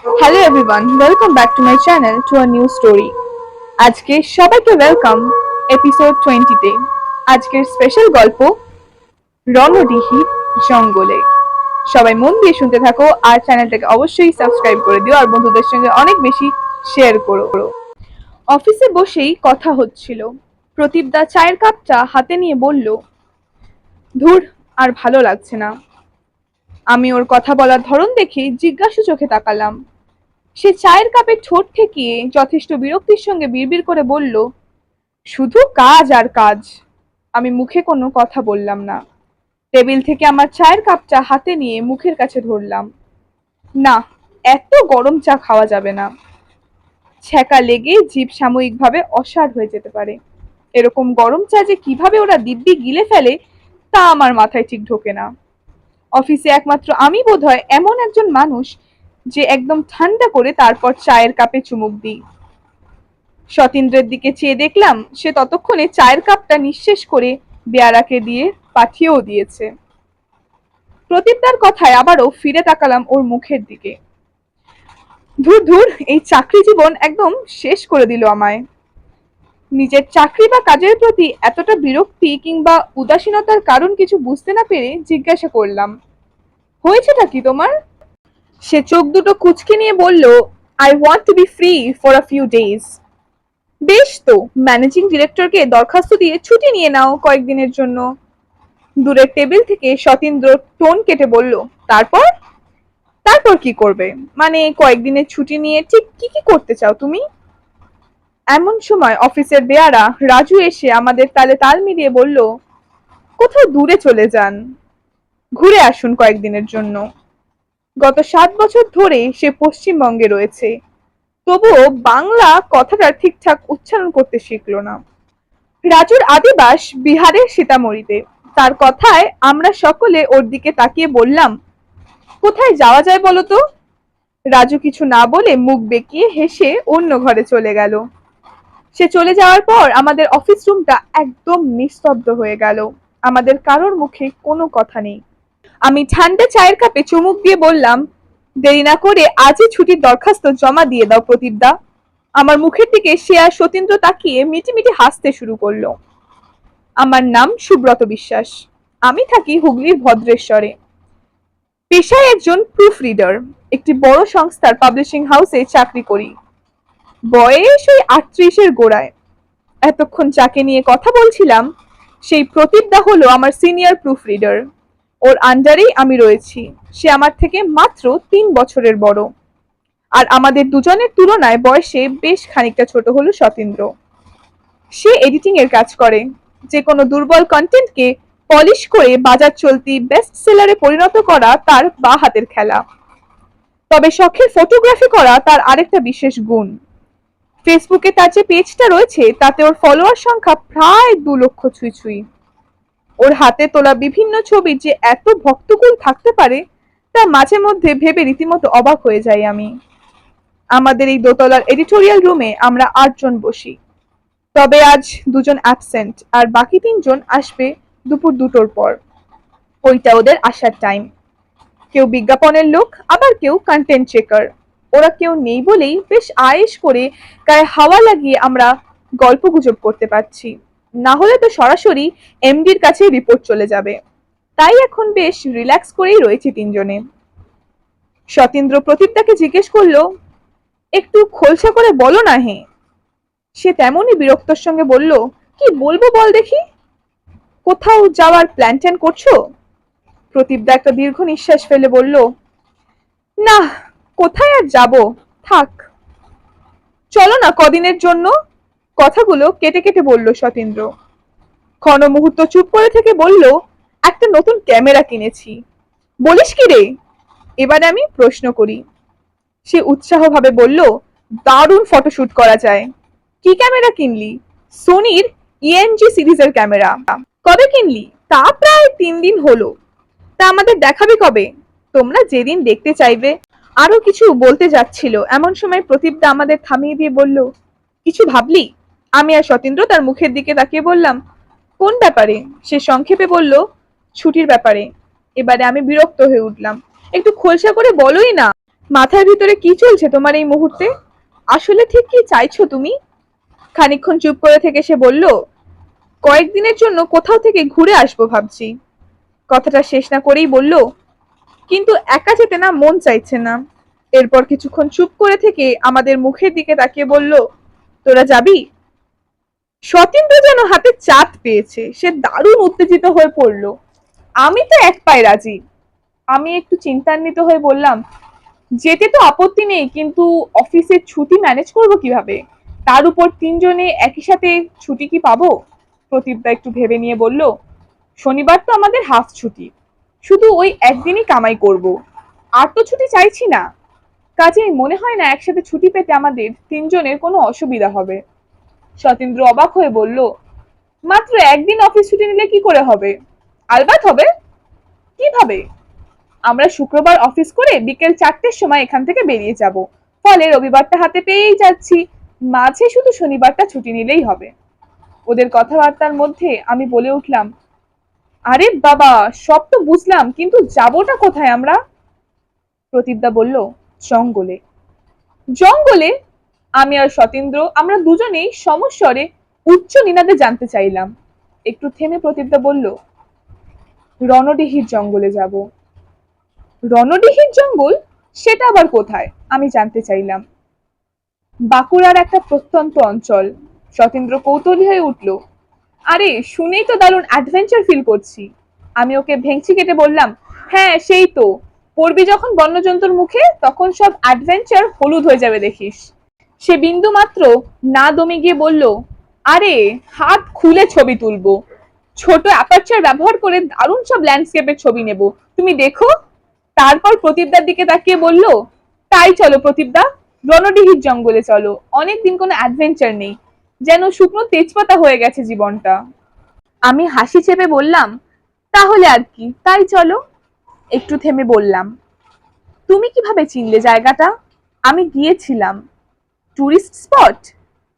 Hello everyone, welcome back to my channel to a new story. আজকে সবাইকে welcome episode 20 তে। আজকের special গল্প রণডিহির জঙ্গলে। সবাই মন দিয়ে শুনতে থাকো আর চ্যানেলটাকে অবশ্যই সাবস্ক্রাইব করে দিও আর বন্ধুদের সঙ্গে অনেক বেশি শেয়ার করো। অফিসে বসেই কথা হচ্ছিল। প্রদীপদা চায়ের কাপটা হাতে নিয়ে বলল, ধুর, আর ভালো লাগছে না। আমি ওর কথা বলার ধরন দেখে জিজ্ঞাসু চোখে তাকালাম। সে চায়ের কাপে ঠোঁট ঠেকিয়ে যথেষ্ট বিরক্তির সঙ্গে বিড়বিড় করে বলল, শুধু কাজ আর কাজ। আমি মুখে কোনো কথা বললাম না। টেবিল থেকে আমার চায়ের কাপটা হাতে নিয়ে মুখের কাছে ধরলাম। না, এত গরম চা খাওয়া যাবে না। ছ্যাঁকা লেগে জিভ সাময়িকভাবে অসাড় হয়ে যেতে পারে। এরকম গরম চা যে কিভাবে ওরা দিব্যি গিলে ফেলে তা আমার মাথায় ঠিক ঢোকে না। অফিসে একমাত্র আমি বোধহয় এমন একজন মানুষ যে একদম ঠান্ডা করে তারপর চায়ের কাপে চুমুক দিই। সতীন্দ্রের দিকে চেয়ে দেখলাম সে ততক্ষণে চায়ের কাপটা নিঃশেষ করে বেয়ারাকে দিয়ে পাঠিয়েও দিয়েছে। প্রদীপদার কথায় আবারও ফিরে তাকালাম ওর মুখের দিকে। ধুর ধুর, এই চাকরি জীবন একদম শেষ করে দিল আমায়। নিজের চাকরি বা কাজের প্রতি এতটা বিরক্তি কিংবা উদাসীনতার কারণ কিছু বুঝতে না পেরে জিজ্ঞাসা করলাম, হয়েছেটা কি তোমার? সে চোখ দুটো কুঁচকে নিয়ে বলল, I want to be free for a few days. বেশ তো, ম্যানেজিং ডিরেক্টরকে দরখাস্ত দিয়ে ছুটি নিয়ে নাও কয়েকদিনের জন্য। দূরের টেবিল থেকে সতীন্দ্র টোন কেটে বলল, তারপর? তারপর কি করবে? মানে কয়েকদিনের ছুটি নিয়ে ঠিক কি কি করতে চাও তুমি? এমন সময় অফিসের বেয়ারা রাজু এসে আমাদের তালে তাল মিলিয়ে বলল, কোথাও দূরে চলে যান, ঘুরে আসুন কয়েকদিনের জন্য। গত 7 বছর ধরে সে পশ্চিমবঙ্গে রয়েছে, তবুও বাংলা কথাটা ঠিকঠাক উচ্চারণ করতে শিখল না। রাজুর আদিবাস বিহারের সীতামঢ়ীতে। তার কথায় আমরা সকলে ওর দিকে তাকিয়ে বললাম, কোথায় যাওয়া যায় বলতো? রাজু কিছু না বলে মুখ বেঁকিয়ে হেসে অন্য ঘরে চলে গেল। সে চলে যাওয়ার পর আমাদের অফিস রুমটা একদম নিস্তব্ধ হয়ে গেল। আমাদের কারোর মুখে কোনো কথা নেই। আমি ঠান্ডা চায়ের কাপে চুমুক দিয়ে বললাম, দেরি না করে আজই ছুটির দরখাস্ত জমা দিয়ে দাও প্রদীপদা। আমার মুখের দিকে সে আর সতীন্দ্র তাকিয়ে মিটিমিটি হাসতে শুরু করলো। আমার নাম সুব্রত বিশ্বাস। আমি থাকি হুগলির ভদ্রেশ্বরে। পেশায় একজন প্রুফ রিডার। একটি বড় সংস্থার পাবলিশিং হাউসে চাকরি করি। বয়স ওই 38-এর গোড়ায়। এতক্ষণ যাকে নিয়ে কথা বলছিলাম সেই প্রদীপদা হলো আমার সিনিয়র প্রুফ রিডার। ওর আন্ডারেই আমি রয়েছি। সে আমার থেকে মাত্র 3 বছরের বড়। আর আমাদের দুজনের তুলনায় বয়সে বেশ খানিকটা ছোট হলো সতীন্দ্র। সে এডিটিং এর কাজ করে। যে কোনো দুর্বল কন্টেন্টকে পলিশ করে বাজার চলতি বেস্ট সেলারে পরিণত করা তার বা হাতের খেলা। তবে শখের ফটোগ্রাফি করা তার আরেকটা বিশেষ গুণ। ফেসবুকে তার যে পেজটা রয়েছে তাতে ওর ফলোয়ার সংখ্যা প্রায় 2 লক্ষ ছুঁই ছুঁই। ওর হাতে তোলা বিভিন্ন ছবি যে এত ভক্তকুল থাকতে পারে তা মাঝে মধ্যে ভেবে রীতিমতো অবাক হয়ে যাই আমি। আমাদের এই দোতলার এডিটোরিয়াল রুমে আমরা 8 জন বসি। তবে আজ 2 জন অ্যাবসেন্ট আর বাকি 3 জন আসবে দুপুর 2টোর পর। ওইটা ওদের আসার টাইম। কেউ বিজ্ঞাপনের লোক, আবার কেউ কন্টেন্ট চেকার। ওরা কেউ নেই বলেই বেশ আয়েশ করে গায়ে হাওয়া লাগিয়ে আমরা গল্প গুজব করতে পারছি। না হলে তো সরাসরি এমডির কাছে রিপোর্ট চলে যাবে। তাই এখন বেশ রিল্যাক্স করেই রয়েছে 3 জনে। সতীন্দ্র প্রদীপদাকে জিজ্ঞেস করলো, একটু খোলসা করে বলো না হে। সে তেমনই বিরক্তর সঙ্গে বলল, কি বলবো বল দেখি। কোথাও যাওয়ার প্ল্যান ট্যান করছো? প্রদীপদা একটা দীর্ঘ নিঃশ্বাস ফেলে বলল, না, কোথায় আর যাব, থাক। চলো না কদিনের জন্য। কথাগুলো কেটে কেটে বলল সতীন্দ্র। ক্ষণ মুহূর্ত চুপ করে থেকে বলল, একটা নতুন ক্যামেরা কিনেছি। বলিস কি রে? এবারে আমি প্রশ্ন করি। সে উৎসাহ ভাবে বলল, দারুণ ফটোশুট করা যায়। কি ক্যামেরা কিনলি? সোনির ইএনজি সিরিজের ক্যামেরা। কবে কিনলি? তা প্রায় 3 দিন হলো। তা আমাদের দেখাবি কবে? তোমরা যেদিন দেখতে চাইবে। আরো কিছু বলতে যাচ্ছিল এমন সময় প্রদীপদা আমাদের থামিয়ে দিয়ে বলল, কিছু ভাবলি? আমি আর সতীন্দ্র তার মুখের দিকে তাকিয়ে বললাম, কোন ব্যাপারে? সে সংক্ষেপে বলল, ছুটির ব্যাপারে। এবারে আমি বিরক্ত হয়ে উঠলাম, একটু খোলসা করে বলোই না। মাথার ভিতরে কি চলছে তোমার এই মুহূর্তে? আসলে ঠিক কি চাইছো তুমি? খানিকক্ষণ চুপ করে থেকে সে বলল, কয়েকদিনের জন্য কোথাও থেকে ঘুরে আসবো ভাবছি। কথাটা শেষ না করেই বলল, কিন্তু একা যেতে না মন চাইছে না। এরপর কিছুক্ষণ চুপ করে থেকে আমাদের মুখের দিকে তাকিয়ে বলল, তোরা যাবি? সতীন্দ্র যেন হাতে চাঁদ পেয়েছে, সে দারুণ উত্তেজিত হয়ে পড়ল। আমি তো এক পায়ে রাজি। আমি একটু চিন্তান্বিত হয়ে বললাম, যেতে তো আপত্তি নেই, কিন্তু অফিসের ছুটি ম্যানেজ করবো কিভাবে? তার উপর তিনজনে একই সাথে ছুটি কি পাবো? প্রদীপদা একটু ভেবে নিয়ে বলল, শনিবার তো আমাদের হাফ ছুটি, শুধু ওই একদিনই কামাই করব, আর তো ছুটি চাইছি না। কাজেই মনে হয় না একসাথে ছুটি পেতে আমাদের তিনজনের কোনো অসুবিধা হবে। সতীন্দ্র অবাক হয়ে বলল, মাত্র একদিন অফিস ছুটি নিলে কি করে হবে? আলবাত হবে। কিভাবে? আমরা শুক্রবার অফিস করে বিকেল 4টের সময় এখান থেকে বেরিয়ে যাব, ফলে রবিবারটা হাতে পেয়েই যাচ্ছি, মাঝে শুধু শনিবারটা ছুটি নিলেই হবে। ওদের কথাবার্তার মধ্যে আমি বলে উঠলাম, আরে বাবা, সব তো বুঝলাম, কিন্তু যাবোটা কোথায় আমরা? প্রদীপদা বলল, জঙ্গলে। জঙ্গলে? আমি আর সতীন্দ্র আমরা দুজনেই সমস্বরে উচ্চ নিনাদে জানতে চাইলাম। একটু থেমে প্রদীপদা বলল, রণডিহির জঙ্গলে যাব। রণডিহির জঙ্গল? সেটা আবার কোথায়? আমি জানতে চাইলাম। বাঁকুড়ার একটা প্রত্যন্ত অঞ্চল। সতীন্দ্র কৌতূহলী হয়ে উঠল, আরে শুনেই তো দারুণ অ্যাডভেঞ্চার ফিল করছি। আমি ওকে ভেংচি কেটে বললাম, হ্যাঁ সেই তো, পড়বি যখন বন্যজন্তুর মুখে তখন সব অ্যাডভেঞ্চার হলুদ হয়ে যাবে দেখিস। সে বিন্দু মাত্র না দমে গিয়ে বলল, আরে হাত খুলে ছবি তুলবো, ছোট অ্যাপারচার ব্যবহার করে দারুণ সব ল্যান্ডস্কেপের ছবি নেব, তুমি দেখো। তারপর প্রদীপদার দিকে তাকিয়ে বলল, তাই চলো প্রদীপদা, রণডিহির জঙ্গলে চলো, অনেকদিন কোনো অ্যাডভেঞ্চার নেই, যেন শুকনো তেজপাতা হয়ে গেছে জীবনটা। আমি হাসি চেপে বললাম, তাহলে আর কি, তাই চলো। একটু থেমে বললাম, তুমি কিভাবে চিনলে জায়গাটা? আমি গিয়েছিলাম। Tourist spot?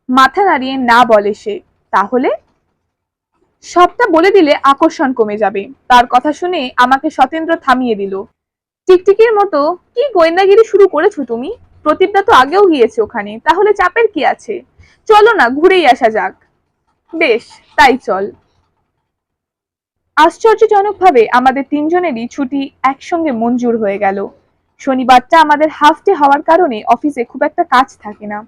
মাথা নাড়িয়ে না বলে সে। তাহলে? সবটা বলে দিলে আকর্ষণ কমে যাবে। তার কথা শুনে আমাকে সতেন্দ্র থামিয়ে দিল। টিকটিকির মতো কি গোয়েন্দাগিরি শুরু করেছো তুমি? প্রদীপদা তো আগেও গিয়েছে ওখানে, তাহলে চাপের কি আছে? চলো না, ঘুরেই আসা যাক। বেশ, তাই চল। আশ্চর্যজনকভাবে আমাদের তিনজনেরই ছুটি একসঙ্গে মঞ্জুর হয়ে গেল। শনিবারটা আমাদের হাফ ডে হওয়ার কারণে অফিসে খুব একটা কাজ থাকে না,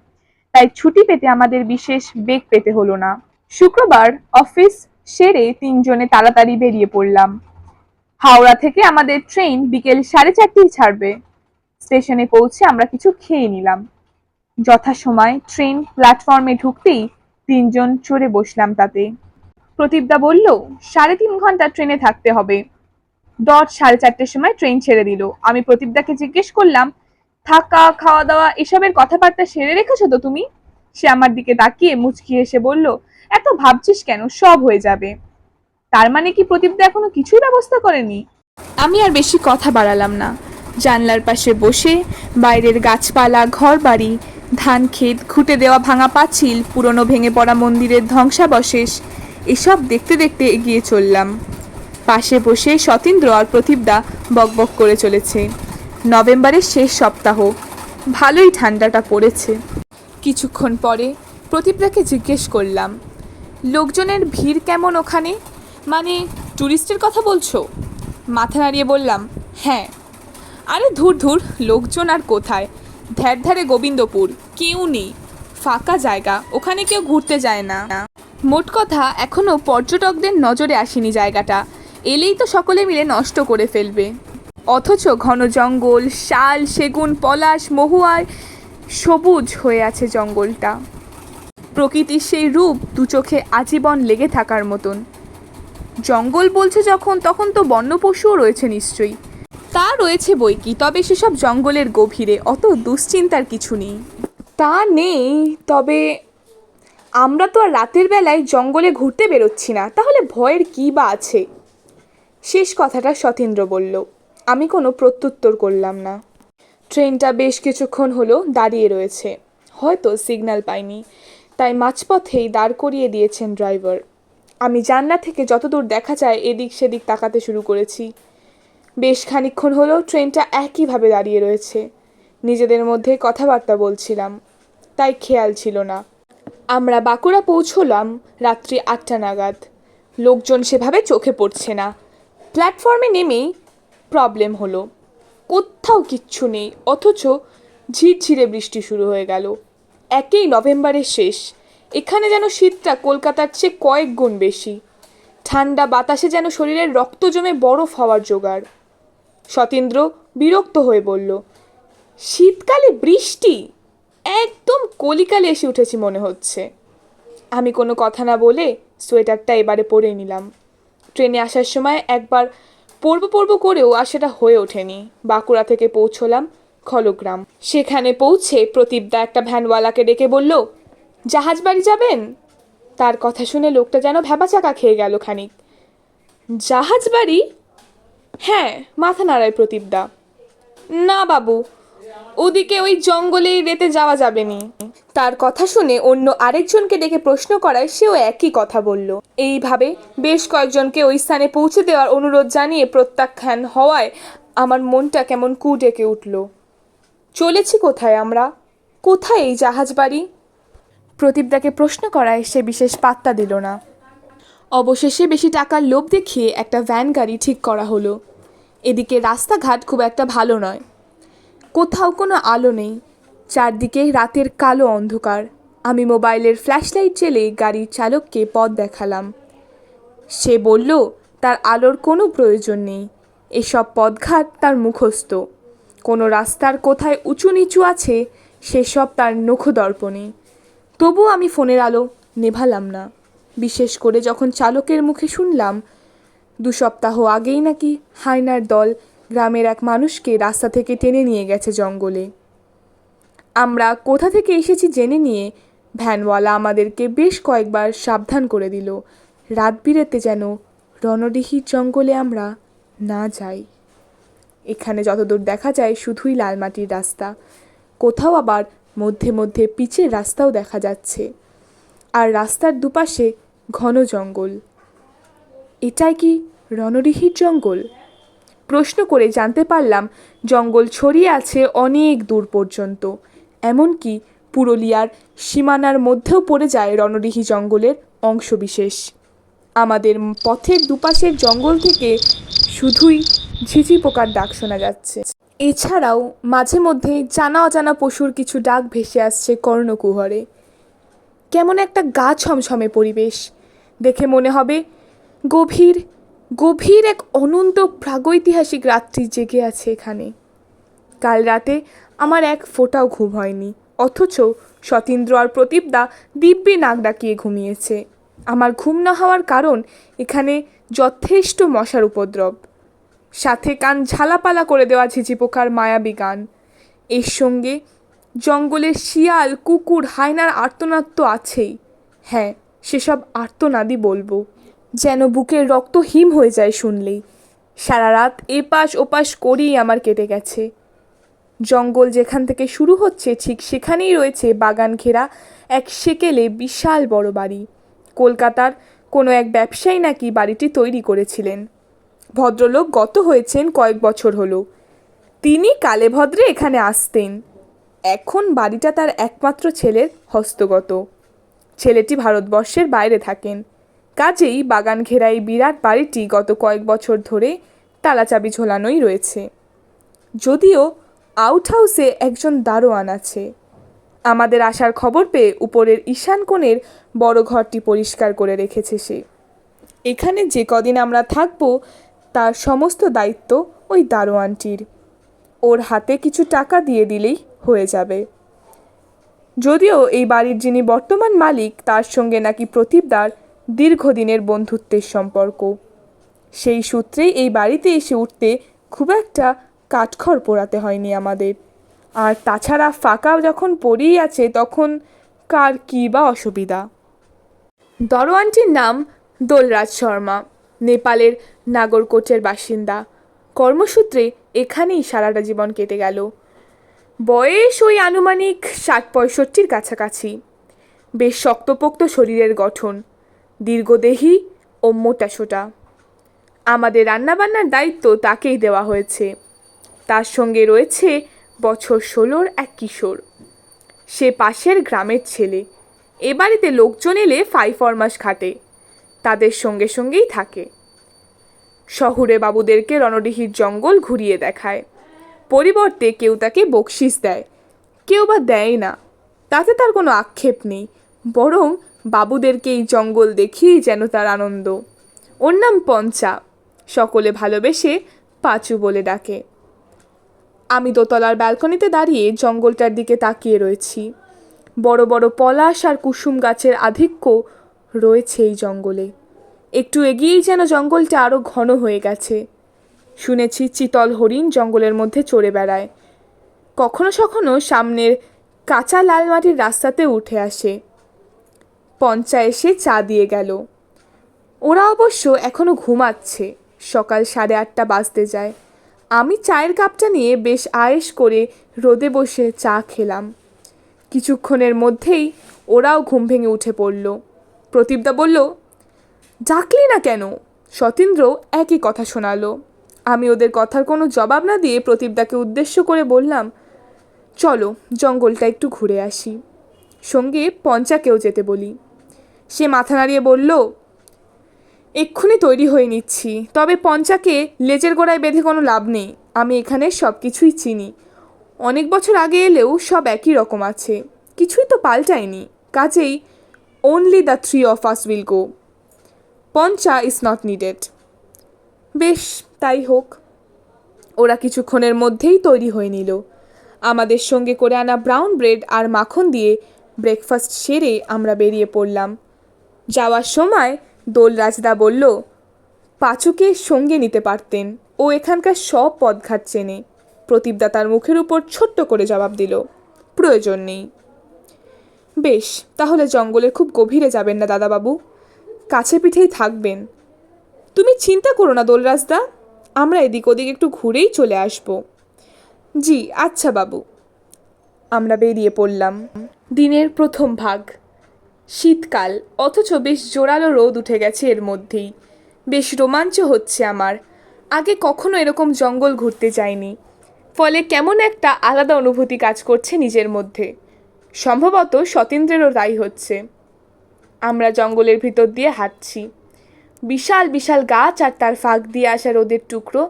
তাই ছুটি পেতে আমাদের বিশেষ বেগ পেতে হলো না। শুক্রবার অফিস সেরে তিনজনে তাড়াতাড়ি বেরিয়ে পড়লাম। হাওড়া থেকে আমাদের ট্রেন বিকেল 4:30 ছাড়বে। স্টেশনে পৌঁছে আমরা কিছু খেয়ে নিলাম। যথাসময় ট্রেন প্ল্যাটফর্মে ঢুকতেই তিনজন চড়ে বসলাম তাতে। প্রদীপদা বলল, 3.5 ঘন্টা ট্রেনে থাকতে হবে। দশ 4:30-র সময় ট্রেন ছেড়ে দিল। আমি প্রদীপদাকে জিজ্ঞেস করলাম, থাকা খাওয়া দাওয়া এসবের কথাবার্তা সেরে রেখেছো তো তুমি? সে আমার দিকে তাকিয়ে মুচকি হেসে বলল, এত ভাবছিস কেন, সব হয়ে যাবে। তার মানে কি প্রদীপদা এখনো কিছুই ব্যবস্থা করেনি? আমি আর বেশি কথা বাড়ালাম না। জানলার পাশে বসে বাইরের গাছপালা, ঘরবাড়ি, ধান ক্ষেত, খুঁটে দেওয়া ভাঙা পাঁচিল, পুরনো ভেঙে পড়া মন্দিরের ধ্বংসাবশেষ এসব দেখতে দেখতে এগিয়ে চললাম। পাশে বসে সতীন্দ্র আর প্রদীপদা বকবক করে চলেছে। নভেম্বরের শেষ সপ্তাহ, ভালোই ঠান্ডাটা পড়েছে। কিছুক্ষণ পরে প্রদীপদাকে জিজ্ঞেস করলাম, লোকজনের ভিড় কেমন ওখানে? মানে ট্যুরিস্টের কথা বলছো? মাথা নাড়িয়ে বললাম, হ্যাঁ। আরে ধুর ধুর, লোকজন আর কোথায়, ধ্যার ধারে গোবিন্দপুর, কেউ নেই, ফাঁকা জায়গা, ওখানে কেউ ঘুরতে যায় না। মোট কথা এখনো পর্যটকদের নজরে আসেনি জায়গাটা, এলেই তো সকলে মিলে নষ্ট করে ফেলবে। অথচ ঘন জঙ্গল, শাল, সেগুন, পলাশ, মহুয়ায় সবুজ হয়ে আছে জঙ্গলটা। প্রকৃতির সেই রূপ দু চোখে আজীবন লেগে থাকার মতন। জঙ্গল বলছে যখন, তখন তো বন্য পশুও রয়েছে নিশ্চয়ই। তা রয়েছে বই কি, তবে সেসব জঙ্গলের গভীরে, অত দুশ্চিন্তার কিছু নেই। তা নেই, তবে আমরা তো আর রাতের বেলায় জঙ্গলে ঘুরতে বেরোচ্ছি না, তাহলে ভয়ের কী বা আছে? শেষ কথাটা সতীন্দ্র বলল। আমি কোনো প্রত্যুত্তর করলাম না। ট্রেনটা বেশ কিছুক্ষণ হলো দাঁড়িয়ে রয়েছে, হয়তো সিগন্যাল পাইনি, তাই মাঝপথেই দাঁড় করিয়ে দিয়েছেন ড্রাইভার। আমি জানলা থেকে যতদূর দেখা যায় এদিক সেদিক তাকাতে শুরু করেছি। বেশ খানিকক্ষণ হলো ট্রেনটা একইভাবে দাঁড়িয়ে রয়েছে। নিজেদের মধ্যে কথাবার্তা বলছিলাম, তাই খেয়াল ছিল না। আমরা বাঁকুড়া পৌঁছলাম রাত্রি 8টা নাগাদ। লোকজন সেভাবে চোখে পড়ছে না। প্ল্যাটফর্মে নেমেই প্রবলেম হলো, কোথাও কিচ্ছু নেই, অথচ ঝিরঝিরে বৃষ্টি শুরু হয়ে গেল। একেই নভেম্বরের শেষ, এখানে যেন শীতটা কলকাতার চেয়ে কয়েক গুণ বেশি। ঠান্ডা বাতাসে যেন শরীরের রক্ত জমে বরফ হওয়ার জোগাড়। সতীন্দ্র বিরক্ত হয়ে বলল, শীতকালে বৃষ্টি? একদম কলিকালে এসে উঠেছি মনে হচ্ছে। আমি কোনো কথা না বলে সোয়েটারটা এবারে পরে নিলাম। ট্রেনে আসার সময় একবার পরবো করেও আর সেটা হয়ে ওঠেনি। বাঁকুড়া থেকে পৌঁছলাম খলগ্রাম। সেখানে পৌঁছে প্রদীপদা একটা ভ্যানওয়ালাকে ডেকে বলল, জাহাজ বাড়ি যাবেন? তার কথা শুনে লোকটা যেন ভ্যাবাচাকা খেয়ে গেল খানিক। জাহাজ বাড়ি? হ্যাঁ, মাথা নাড়ায় প্রদীপদা। না বাবু, ওদিকে ওই জঙ্গলে রেতে যাওয়া যাবে নি। তার কথা শুনে অন্য আরেকজনকে ডেকে প্রশ্ন করায় সেও একই কথা বলল। এইভাবে বেশ কয়েকজনকে ওই স্থানে পৌঁছে দেওয়ার অনুরোধ জানিয়ে প্রত্যাখ্যান হওয়ায় আমার মনটা কেমন কু ডেকে উঠল। চলেছি কোথায় আমরা? কোথায় এই জাহাজ বাড়ি? প্রদীপদাকে প্রশ্ন করায় সে বিশেষ পাত্তা দিল না। অবশেষে বেশি টাকার লোভ দেখিয়ে একটা ভ্যান গাড়ি ঠিক করা হলো। এদিকে রাস্তাঘাট খুব একটা ভালো নয়, কোথাও কোনো আলো নেই, চারদিকে রাতের কালো অন্ধকার। আমি মোবাইলের ফ্ল্যাশলাইট জ্বেলে গাড়ির চালককে পথ দেখালাম। সে বলল তার আলোর কোনো প্রয়োজন নেই, এসব পথঘাট তার মুখস্থ। কোনো রাস্তার কোথায় উঁচু নিচু আছে সেসব তার নখদর্পণে। তবু আমি ফোনের আলো নেভালাম না, বিশেষ করে যখন চালকের মুখে শুনলাম 2 সপ্তাহ আগেই নাকি হায়নার দল গ্রামের এক মানুষকে রাস্তা থেকে টেনে নিয়ে গেছে জঙ্গলে। আমরা কোথা থেকে এসেছি জেনে নিয়ে ভ্যানওয়ালা আমাদেরকে বেশ কয়েকবার সাবধান করে দিল, রাত বিরেতে যেন রণডিহির জঙ্গলে আমরা না যাই। এখানে যতদূর দেখা যায় শুধুই লাল মাটির রাস্তা, কোথাও আবার মধ্যে মধ্যে পিচের রাস্তাও দেখা যাচ্ছে, আর রাস্তার দুপাশে ঘন জঙ্গল। এটাই কি রণডিহির জঙ্গল? প্রশ্ন করে জানতে পারলাম জঙ্গল ছড়িয়ে আছে অনেক দূর পর্যন্ত, এমনকি পুরুলিয়ার সীমানার মধ্যেও পড়ে যায় রণডিহি জঙ্গলের অংশবিশেষ। আমাদের পথের দুপাশের জঙ্গল থেকে শুধুই ঝিঝি পোকার ডাক শোনা যাচ্ছে। এছাড়াও মাঝে মধ্যে জানা অজানা পশুর কিছু ডাক ভেসে আসছে কর্ণকুহরে। কেমন একটা গা ছমছমে পরিবেশ, দেখে মনে হবে গভীর গভীর এক অনন্ত প্রাগৈতিহাসিক রাত্রি জেগে আছে এখানে। কাল রাতে আমার এক ফোঁটাও ঘুম হয়নি, অথচ সতীন্দ্র আর প্রদীপদা দিব্যি নাক ডাকিয়ে ঘুমিয়েছে। আমার ঘুম না হওয়ার কারণ এখানে যথেষ্ট মশার উপদ্রব, সাথে কান ঝালাপালা করে দেওয়া ঝিঝি পোকার মায়াবী গান। এর সঙ্গে জঙ্গলের শিয়াল, কুকুর, হায়নার আর্তনাদ তো আছেই। হ্যাঁ, সেসব আর্তনাদই বলবো, যেন বুকের রক্ত হিম হয়ে যায় শুনলেই। সারা রাত এপাশ ওপাশ করেই আমার কেটে গেছে। জঙ্গল যেখান থেকে শুরু হচ্ছে ঠিক সেখানেই রয়েছে বাগান ঘেরা এক সেকেলে বিশাল বড় বাড়ি। কলকাতার কোনো এক ব্যবসায়ী নাকি বাড়িটি তৈরি করেছিলেন। ভদ্রলোক গত হয়েছেন কয়েক বছর হলো। তিনি কালে ভদ্রে এখানে আসতেন। এখন বাড়িটা তার একমাত্র ছেলের হস্তগত। ছেলেটি ভারতবর্ষের বাইরে থাকেন, কাজেই বাগান ঘেরা এই বিরাট বাড়িটি গত কয়েক বছর ধরে তালাচাবি ঝোলানোই রয়েছে। যদিও আউট হাউসে একজন দারোয়ান আছে। আমাদের আসার খবর পেয়ে উপরের ঈশান কোণের বড় ঘরটি পরিষ্কার করে রেখেছে সে। এখানে যে কদিন আমরা থাকব তার সমস্ত দায়িত্ব ওই দারোয়ানটির। ওর হাতে কিছু টাকা দিয়ে দিলেই হয়ে যাবে। যদিও এই বাড়ির যিনি বর্তমান মালিক তার সঙ্গে নাকি প্রদীপদার দীর্ঘদিনের বন্ধুত্বের সম্পর্ক। সেই সূত্রেই এই বাড়িতে এসে উঠতে খুব একটা কাঠখড় পোড়াতে হয়নি আমাদের। আর তাছাড়া ফাঁকা যখন পড়েই আছে তখন কার কী বা অসুবিধা। দরোয়ানটির নাম দোলরাজ শর্মা, নেপালের নাগরকোটের বাসিন্দা। কর্মসূত্রে এখানেই সারাটা জীবন কেটে গেল। বয়স ওই আনুমানিক 60-65 কাছাকাছি। বেশ শক্তপোক্ত শরীরের গঠন, দীর্ঘদেহী ও মোটাসোটা। আমাদের রান্নাবান্নার দায়িত্ব তাকেই দেওয়া হয়েছে। তার সঙ্গে রয়েছে বছর 16-র এক কিশোর। সে পাশের গ্রামের ছেলে। এ বাড়িতে লোকজন এলে ফাইফরমাস খাটে, তাদের সঙ্গে সঙ্গেই থাকে। শহুরে বাবুদেরকে রণডিহির জঙ্গল ঘুরিয়ে দেখায়, পরিবর্তে কেউ তাকে বকশিস দেয়, কেউ বা দেয় না। তাতে তার কোনো আক্ষেপ নেই, বরং বাবুদেরকে এই জঙ্গল দেখিয়েই যেন তার আনন্দ। ওর নাম পঞ্চা, সকলে ভালোবেসে পাঁচু বলে ডাকে। আমি দোতলার ব্যালকনিতে দাঁড়িয়ে জঙ্গলটার দিকে তাকিয়ে রয়েছি। বড় বড় পলাশ আর কুসুম গাছের আধিক্য রয়েছে এই জঙ্গলে। একটু এগিয়েই যেন জঙ্গলটা আরও ঘন হয়ে গেছে। শুনেছি চিতল হরিণ জঙ্গলের মধ্যে চড়ে বেড়ায়, কখনো কখনো সামনের কাঁচা লাল মাটির রাস্তাতে উঠে আসে। পঞ্চা এসে চা দিয়ে গেল। ওরা অবশ্য এখনো ঘুমাচ্ছে, সকাল 8:30 বাজতে যায়। আমি চায়ের কাপটা নিয়ে বেশ আয়েশ করে রোদে বসে চা খেলাম। কিছুক্ষণের মধ্যেই ওরাও ঘুম ভেঙে উঠে পড়ল। প্রদীপদা বলল, ডাকলি না কেন? সতীন্দ্র একই কথা শোনালো। আমি ওদের কথার কোনো জবাব না দিয়ে প্রদীপদাকে উদ্দেশ্য করে বললাম, চলো জঙ্গলটা একটু ঘুরে আসি। সঙ্গে পঞ্চাকেও যেতে বলি। সে মাথা নাড়িয়ে বলল, এক্ষুনি তৈরি হয়ে নিচ্ছি, তবে পঞ্চাকে লেজের গোড়ায় বেঁধে কোনো লাভ নেই। আমি এখানে সব কিছুই চিনি, অনেক বছর আগে এলেও সব একই রকম আছে, কিছুই তো পাল্টায়নি। কাজেই only the three of us will go. Pancha is not needed. বেশ, তাই হোক। ওরা কিছুক্ষণের মধ্যেই তৈরি হয়ে নিল। আমাদের সঙ্গে করে আনা ব্রাউন ব্রেড আর মাখন দিয়ে ব্রেকফাস্ট সেরে আমরা বেরিয়ে পড়লাম। যাওয়ার সময় দোলরাজদা বলল, পাঁচুকে সঙ্গে নিতে পারতেন, ও এখানকার সব পথঘাট চেনে। প্রদীপদা তার মুখের উপর ছোট্ট করে জবাব দিল, প্রয়োজন নেই। বেশ, তাহলে জঙ্গলের খুব গভীরে যাবেন না দাদাবাবু, কাছে পিঠেই থাকবেন। তুমি চিন্তা করো না দোলরাজদা, আমরা এদিক ওদিক একটু ঘুরেই চলে আসব। জি আচ্ছা বাবু। আমরা বেরিয়ে পড়লাম। দিনের প্রথম ভাগ। শীতকাল, অথচ বেশ জোরালো রোদ উঠে গেছে এর মধ্যেই। বেশ রোমাঞ্চ হচ্ছে আমার। আগে কখনো এরকম জঙ্গল ঘুরতে যাইনি, ফলে কেমন একটা আলাদা অনুভূতি কাজ করছে নিজের মধ্যে। সম্ভবত সতীন্দ্রেরও তাই হচ্ছে। আমরা জঙ্গলের ভিতর দিয়ে হাঁটছি। বিশাল বিশাল গাছ আর তার ফাঁক দিয়ে আসা রোদের টুকরো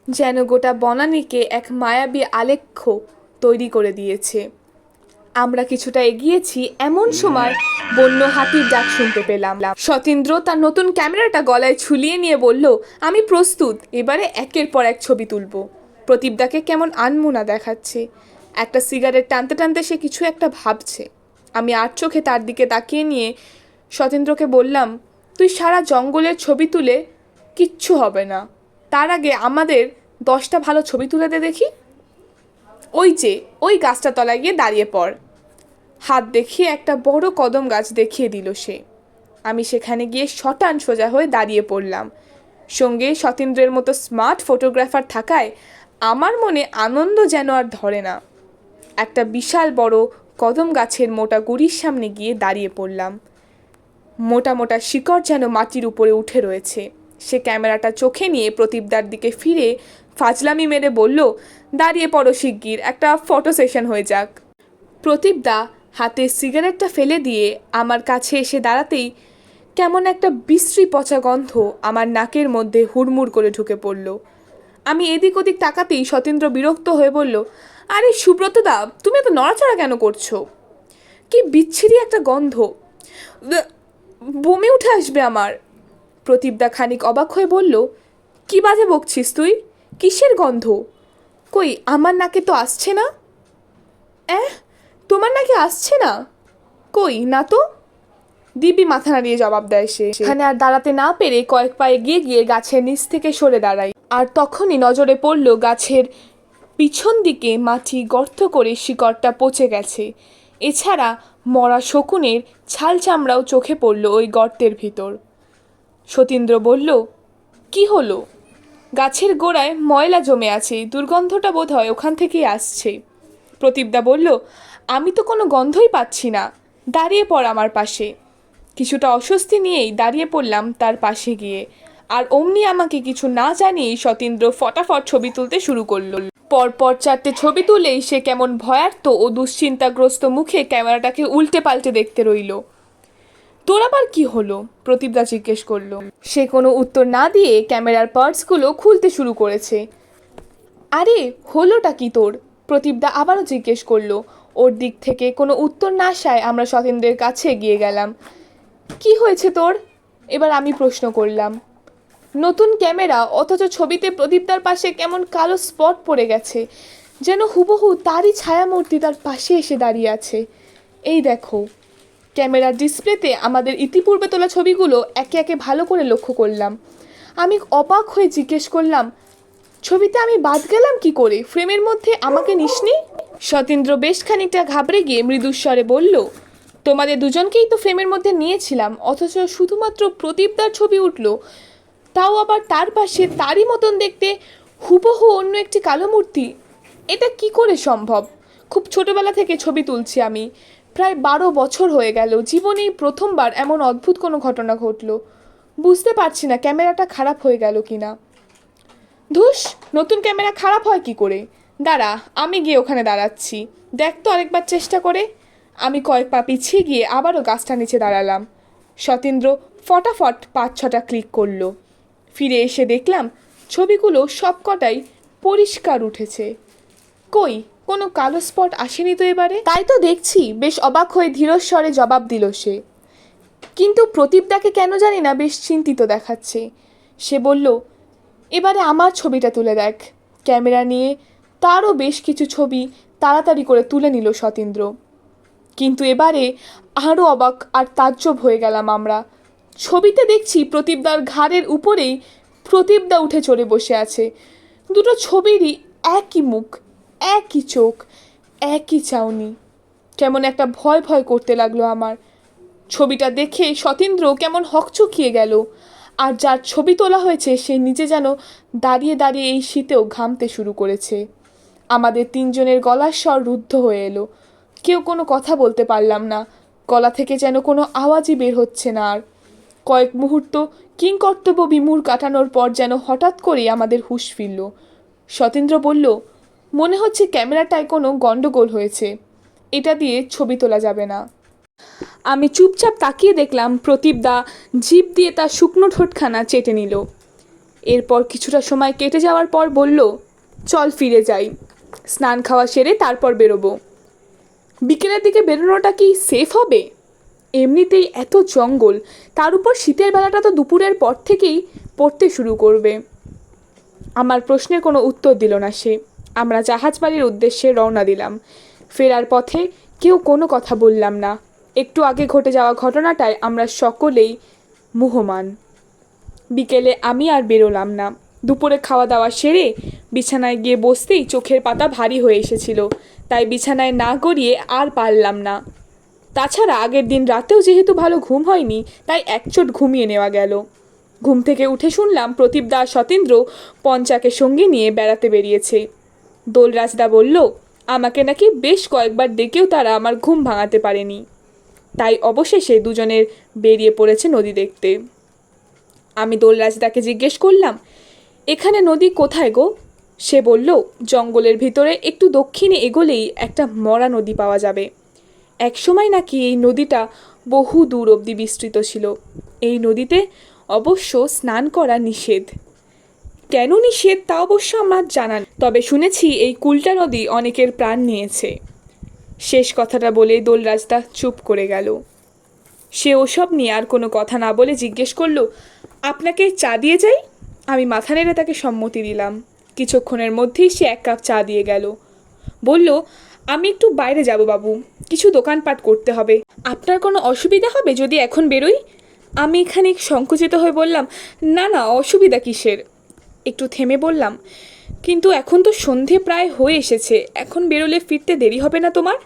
যেন গোটা বনানীকে এক মায়াবী আলেখ্য তৈরি করে দিয়েছে। আমরা কিছুটা এগিয়েছি, এমন সময় বন্য হাতির ডাক শুনতে পেলাম। সতীন্দ্র তার নতুন ক্যামেরাটা গলায় ঝুলিয়ে নিয়ে বলল, আমি প্রস্তুত, এবারে একের পর এক ছবি তুলব। প্রদীপদাকে কেমন আনমোনা দেখাচ্ছে। একটা সিগারেট টানতে টানতে সে কিছু একটা ভাবছে। আমি আর চোখে তার দিকে তাকিয়ে নিয়ে সতীন্দ্রকে বললাম, তুই সারা জঙ্গলের ছবি তুলে কিচ্ছু হবে না, তার আগে আমাদের 10টা ভালো ছবি তুলে দে দেখি। ওই যে ওই গাছটা তলায় গিয়ে দাঁড়িয়ে পড়। হাত দেখিয়ে একটা বড় কদম গাছ দেখিয়ে দিল সে। আমি সেখানে গিয়ে শটান সোজা হয়ে দাঁড়িয়ে পড়লাম। সঙ্গে সতীন্দ্রের মতো স্মার্ট ফটোগ্রাফার থাকায় আমার মনে আনন্দ যেন আর ধরে না। একটা বিশাল বড় কদম গাছের মোটা গুড়ির সামনে গিয়ে দাঁড়িয়ে পড়লাম। মোটা মোটা শিকড় যেন মাটির উপরে উঠে রয়েছে। সে ক্যামেরাটা চোখে নিয়ে প্রদীপদার দিকে ফিরে ফাজলামি মেরে বলল, দাঁড়িয়ে পড়ো শিগগির, একটা ফটো সেশন হয়ে যাক। প্রদীপদা হাতে সিগারেটটা ফেলে দিয়ে আমার কাছে এসে দাঁড়াতেই কেমন একটা বিশ্রী পচা গন্ধ আমার নাকের মধ্যে হুড়মুড় করে ঢুকে পড়ল। আমি এদিক ওদিক তাকাতেই সতীন্দ্র বিরক্ত হয়ে বলল, আরে সুব্রতদা, তুমি এত নড়াচড়া কেন করছো? কি বিচ্ছিরি একটা গন্ধ, বমি উঠে আসবে আমার। প্রদীপদা খানিক অবাক হয়ে বলল, কি বাজে বকছিস তুই? কিসের গন্ধ? কই আমার নাকে তো আসছে না। তোমার নাকি আসছে না? কই না তো। দিব্যি মাথা নাড়িয়ে জবাব দেয় সে। এখানে আর দাঁড়াতে না পেরে কয়েক পা এগিয়ে গিয়ে গাছের নিচ থেকে সরে দাঁড়াই। আর তখনই নজরে পড়ল গাছের পিছন দিকে মাটি গর্ত করে শিকড়টা পচে গেছে। এছাড়া মরা শকুনের ছাল চামড়াও চোখে পড়ল ওই গর্তের ভিতর। সতীন্দ্র বলল, কি হলো? গাছের গোড়ায় ময়লা জমে আছে, দুর্গন্ধটা বোধ হয় ওখান থেকেই আসছে। প্রদীপদা বলল, আমি তো কোনো গন্ধই পাচ্ছি না, দাঁড়িয়ে পড় আমার পাশে। কিছুটা অস্বস্তি নিয়েই দাঁড়িয়ে পড়লাম তার পাশে গিয়ে। আর অমনি আমাকে কিছু না জানিয়েই সতীন্দ্র ফটাফট ছবি তুলতে শুরু করল। পরপর 4টে ছবি তুলেই সে কেমন ভয়ার্ত ও দুশ্চিন্তাগ্রস্ত মুখে ক্যামেরাটাকে উল্টে পাল্টে দেখতে রইল। তোর আবার কি হলো? প্রদীপদা জিজ্ঞেস করলো। সে কোনো উত্তর না দিয়ে ক্যামেরার পার্টসগুলো খুলতে শুরু করেছে। আরে হলোটা কি তোর? প্রদীপদা আবারও জিজ্ঞেস করলো। ওর দিক থেকে কোনো উত্তর না আসায় আমরা সতেন্দ্রের কাছে এগিয়ে গেলাম। কি হয়েছে তোর? এবার আমি প্রশ্ন করলাম। নতুন ক্যামেরা, অথচ ছবিতে প্রদীপদার পাশে কেমন কালো স্পট পড়ে গেছে, যেন হুবহু তারই ছায়ামূর্তি তার পাশে এসে দাঁড়িয়ে আছে। এই দেখো। ক্যামেরার ডিসপ্লেতে আমাদের ইতিপূর্বে তোলা ছবিগুলো একে একে ভালো করে লক্ষ্য করলাম। আমি অবাক হয়ে জিজ্ঞেস করলাম, ছবিতে আমি বাদ গেলাম কি করে? ফ্রেমের মধ্যে আমাকে নিসনি? সতীন্দ্র বেশ খানিকটা ঘাবড়ে গিয়ে মৃদুস্বরে বলল, তোমাদের দুজনকেই তো ফ্রেমের মধ্যে নিয়েছিলাম, অথচ শুধুমাত্র প্রদীপদার ছবি উঠল, তাও আবার তার পাশে তারই মতন দেখতে হুবহু অন্য একটি কালো মূর্তি। এটা কি করে সম্ভব? খুব ছোটবেলা থেকে ছবি তুলছি আমি, প্রায় 12 বছর হয়ে গেল। জীবনেই প্রথমবার এমন অদ্ভুত কোনো ঘটনা ঘটলো। বুঝতে পারছি না ক্যামেরাটা খারাপ হয়ে গেল কিনা। ধুস, নতুন ক্যামেরা খারাপ হয় কি করে? দাঁড়া, আমি গিয়ে ওখানে দাঁড়াচ্ছি, দেখ তো আরেকবার চেষ্টা করে। আমি কয়েক পা পিছিয়ে গিয়ে আবারও গাছটা নিচে দাঁড়ালাম। সতীন্দ্র ফটাফট 5-6টা ক্লিক করলো। ফিরে এসে দেখলাম ছবিগুলো সবকটাই পরিষ্কার উঠেছে। কই, কোনো কালো স্পট আসেনি তো এবারে? তাই তো দেখছি। বেশ অবাক হয়ে ধীরস্বরে জবাব দিল সে। কিন্তু প্রদীপদাকে কেন জানি না বেশ চিন্তিত দেখাচ্ছে। সে বলল, এবারে আমার ছবিটা তুলে দেখ। ক্যামেরা নিয়ে তারও বেশ কিছু ছবি তাড়াতাড়ি করে তুলে নিল সতীন্দ্র। কিন্তু এবারে আরও অবাক আর তাজ্জব হয়ে গেলাম আমরা। ছবিতে দেখছি প্রদীপদার ঘাড়ের উপরেই প্রদীপদা উঠে চড়ে বসে আছে। দুটো ছবিরই একই মুখ, একই চোখ, একই চাউনি। কেমন একটা ভয় ভয় করতে লাগলো আমার। ছবিটা দেখে সতীন্দ্র কেমন হকচকিয়ে গেল। আর যার ছবি তোলা হয়েছে সে নিজে যেন দাঁড়িয়ে দাঁড়িয়ে এই শীতেও ঘামতে শুরু করেছে। আমাদের 3জনের গলার স্বর রুদ্ধ হয়ে এলো। কেউ কোনো কথা বলতে পারলাম না। গলা থেকে যেন কোনো আওয়াজই বের হচ্ছে না আর। কয়েক মুহূর্ত কিংকর্তব্য বিমূঢ় কাটানোর পর যেন হঠাৎ করেই আমাদের হুঁশ ফিরল। সতীন্দ্র বলল, মনে হচ্ছে ক্যামেরাটায় কোনো গন্ডগোল হয়েছে, এটা দিয়ে ছবি তোলা যাবে না। আমি চুপচাপ তাকিয়ে দেখলাম প্রদীপদা জিভ দিয়ে তার শুকনো ঠোঁটখানা চেটে নিল। এরপর কিছুটা সময় কেটে যাওয়ার পর বলল, চল ফিরে যাই, স্নান খাওয়া সেরে তারপর বেরোবো। বিকেলের দিকে বেরোনোটা কি সেফ হবে? এমনিতেই এত জঙ্গল, তার উপর শীতের বেলাটা তো দুপুরের পর থেকেই পড়তে শুরু করবে। আমার প্রশ্নের কোনো উত্তর দিল না সে। আমরা জাহাজবাড়ির উদ্দেশ্যে রওনা দিলাম। ফেরার পথে কেউ কোনো কথা বললাম না। একটু আগে ঘটে যাওয়া ঘটনাটায় আমরা সকলেই মুহ্যমান। বিকেলে আমি আর বেরোলাম না। দুপুরে খাওয়া দাওয়া সেরে বিছানায় গিয়ে বসতেই চোখের পাতা ভারী হয়ে এসেছিল, তাই বিছানায় না গড়িয়ে আর পারলাম না। তাছাড়া আগের দিন রাতেও যেহেতু ভালো ঘুম হয়নি, তাই একচোট ঘুমিয়ে নেওয়া গেল। ঘুম থেকে উঠে শুনলাম প্রদীপদা আর সতীন্দ্র পঞ্চাকে সঙ্গে নিয়ে বেড়াতে বেরিয়েছে। দোলরাজদা বলল, আমাকে নাকি বেশ কয়েকবার ডেকেও তারা আমার ঘুম ভাঙাতে পারেনি। তাই অবশেষে দুজনের বেরিয়ে পড়েছে নদী দেখতে। আমি দোলরাজদাকে জিজ্ঞেস করলাম, এখানে নদী কোথায় গো? সে বলল, জঙ্গলের ভিতরে একটু দক্ষিণে এগোলেই একটা মরা নদী পাওয়া যাবে। একসময় নাকি এই নদীটা বহু দূর অবধি বিস্তৃত ছিল। এই নদীতে অবশ্য স্নান করা নিষেধ। কেন নিষেধ তা অবশ্য আমার জানা নেই, তবে শুনেছি এই কুলটা নদী অনেকের প্রাণ নিয়েছে। শেষ কথাটা বলে দোলরাজদা চুপ করে গেল। সে ওসব নিয়ে আর কোনো কথা না বলে জিজ্ঞেস করলো, আপনাকে চা দিয়ে যাই? আমি মাথা নেড়ে তাকে সম্মতি দিলাম। কিছুক্ষণের মধ্যেই সে 1 কাপ চা দিয়ে গেল। বলল, আমি একটু বাইরে যাব বাবু, কিছু দোকানপাট করতে হবে। আপনার কোনো অসুবিধা হবে যদি এখন বেরোই? আমি খানিক সংকুচিত হয়ে বললাম, না না, অসুবিধা কিসের? একটু থেমে বললাম, কিন্তু এখন তো সন্ধে প্রায় হয়ে এসেছে, এখন বেরোলে ফিরতে দেরি হবে না তোমার?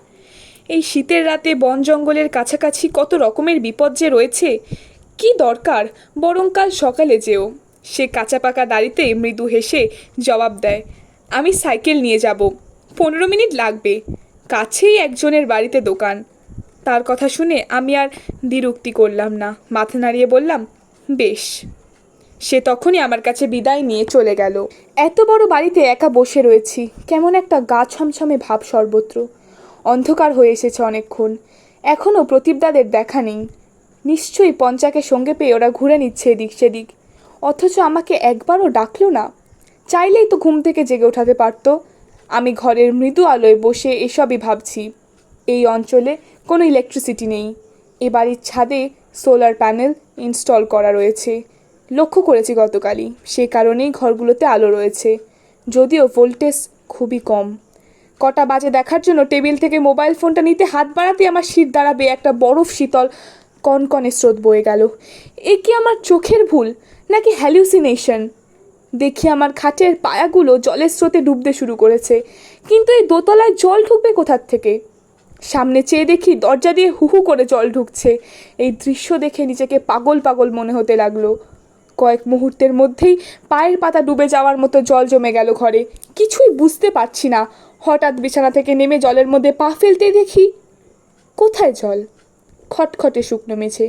এই শীতের রাতে বন জঙ্গলের কাছাকাছি কত রকমের বিপদ যে রয়েছে, কি দরকার বরং কাল সকালে যেও। সে কাঁচা পাকা দাড়িতে মৃদু হেসে জবাব দেয়, আমি সাইকেল নিয়ে যাব, 15 মিনিট লাগবে, কাছেই একজনের বাড়িতে দোকান। তার কথা শুনে আমি আর দ্বিরুক্তি করলাম না, মাথা নাড়িয়ে বললাম, বেশ। সে তখনই আমার কাছে বিদায় নিয়ে চলে গেল। এত বড় বাড়িতে একা বসে রয়েছি, কেমন একটা গা ছমছমে ভাব সর্বত্র। অন্ধকার হয়ে এসেছে অনেকক্ষণ, এখনও প্রদীপদাদের দেখা নেই। নিশ্চয়ই পঞ্চাকে সঙ্গে পেয়ে ওরা ঘুরে নিচ্ছে এদিক সেদিক, অথচ আমাকে একবারও ডাকলো না। চাইলেই তো ঘুম থেকে জেগে ওঠাতে পারতো। আমি ঘরের মৃদু আলোয় বসে এসবই ভাবছি। এই অঞ্চলে কোনো ইলেকট্রিসিটি নেই। এ বাড়ির ছাদে সোলার প্যানেল ইনস্টল করা রয়েছে, লক্ষ্য করেছি গতকালই। সে কারণেই ঘরগুলোতে আলো রয়েছে, যদিও ভোল্টেজ খুবই কম। কটা বাজে দেখার জন্য টেবিল থেকে মোবাইল ফোনটা নিতে হাত বাড়াতে আমার শির দাঁড়াবে একটা বরফ শীতল কনকনে স্রোত বয়ে গেল। এ কি আমার চোখের ভুল নাকি হ্যালুসিনেশন? দেখি আমার খাটের পায়াগুলো জলের স্রোতে ডুবতে শুরু করেছে, কিন্তু এই দোতলায় জল ঢুকবে কোথার থেকে? সামনে চেয়ে দেখি দরজা দিয়ে হু হু করে জল ঢুকছে। এই দৃশ্য দেখে নিজেকে পাগল পাগল মনে হতে লাগলো। কয়েক মুহূর্তের মধ্যেই পায়ের পাতা ডুবে যাওয়ার মতো জল জমে গেল ঘরে। কিছুই বুঝতে পারছি না। হঠাৎ বিছানা থেকে নেমে জলের মধ্যে পা ফেলতে দেখি কোথায় জল, খটখটে শুকনো মেঝে।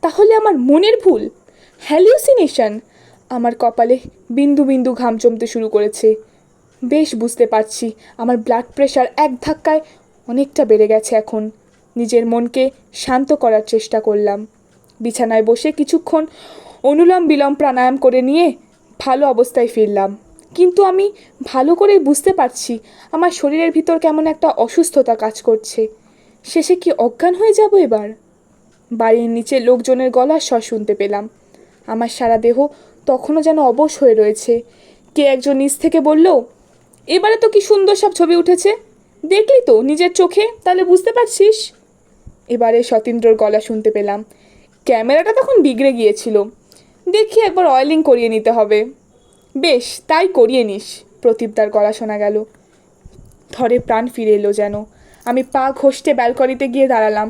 তাহলে আমার মনের ভুল, হ্যালিউসিনেশন? আমার কপালে বিন্দু বিন্দু ঘাম জমতে শুরু করেছে। বেশ বুঝতে পারছি আমার ব্লাড প্রেশার এক ধাক্কায় অনেকটা বেড়ে গেছে এখন। নিজের মনকে শান্ত করার চেষ্টা করলাম। বিছানায় বসে কিছুক্ষণ অনুলোম বিলোম প্রাণায়াম করে নিয়ে ভালো অবস্থায় ফিরলাম। কিন্তু আমি ভালো করে বুঝতে পারছি আমার শরীরের ভিতর কেমন একটা অসুস্থতা কাজ করছে। শেষে কি অজ্ঞান হয়ে যাব এবার? বাড়ির নিচে লোকজনের গলার স্বর শুনতে পেলাম। আমার সারা দেহ তখনও যেন অবশ হয়ে রয়েছে। কে একজন নিচ থেকে বলল, এবারে তো কি সুন্দর সব ছবি উঠেছে, দেখলি তো নিজের চোখে, তাহলে বুঝতে পারছিস? এবারে সতীন্দ্রর গলা শুনতে পেলাম। ক্যামেরাটা তখন বিগড়ে গিয়েছিল, দেখি একবার অয়েলিং করিয়ে নিতে হবে। বেশ, তাই করিয়ে নিস, প্রদীপদার গলা শোনা গেল। থরে প্রাণ ফিরে এলো যেন। আমি পা ঘষতে ব্যালকনিতে গিয়ে দাঁড়ালাম।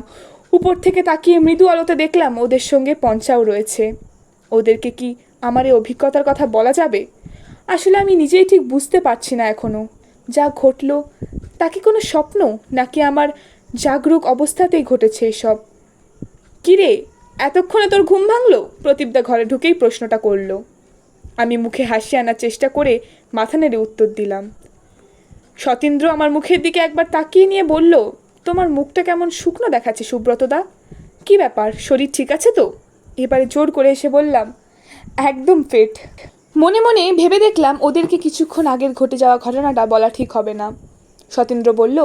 উপর থেকে তাকিয়ে মৃদু আলোতে দেখলাম ওদের সঙ্গে পঞ্চাও রয়েছে। ওদেরকে কি আমার এই অভিজ্ঞতার কথা বলা যাবে? আসলে আমি নিজেই ঠিক বুঝতে পারছি না এখনও। যা ঘটল তা কি কোনো স্বপ্ন, নাকি আমার জাগরুক অবস্থাতেই ঘটেছে এসব? কিরে, এতক্ষণে তোর ঘুম ভাঙলো? প্রদীপদা ঘরে ঢুকেই প্রশ্নটা করলো। আমি মুখে হাসি আনার চেষ্টা করে মাথা নেড়ে উত্তর দিলাম। সতীন্দ্র আমার মুখের দিকে একবার তাকিয়ে নিয়ে বলল, তোমার মুখটা কেমন শুকনো দেখাচ্ছে সুব্রতদা, কি ব্যাপার, শরীর ঠিক আছে তো? এবারে জোর করে এসে বললাম, একদম ফিট। মনে মনে ভেবে দেখলাম ওদেরকে কিছুক্ষণ আগের ঘটে যাওয়া ঘটনাটা বলা ঠিক হবে না। সতীন্দ্র বলল,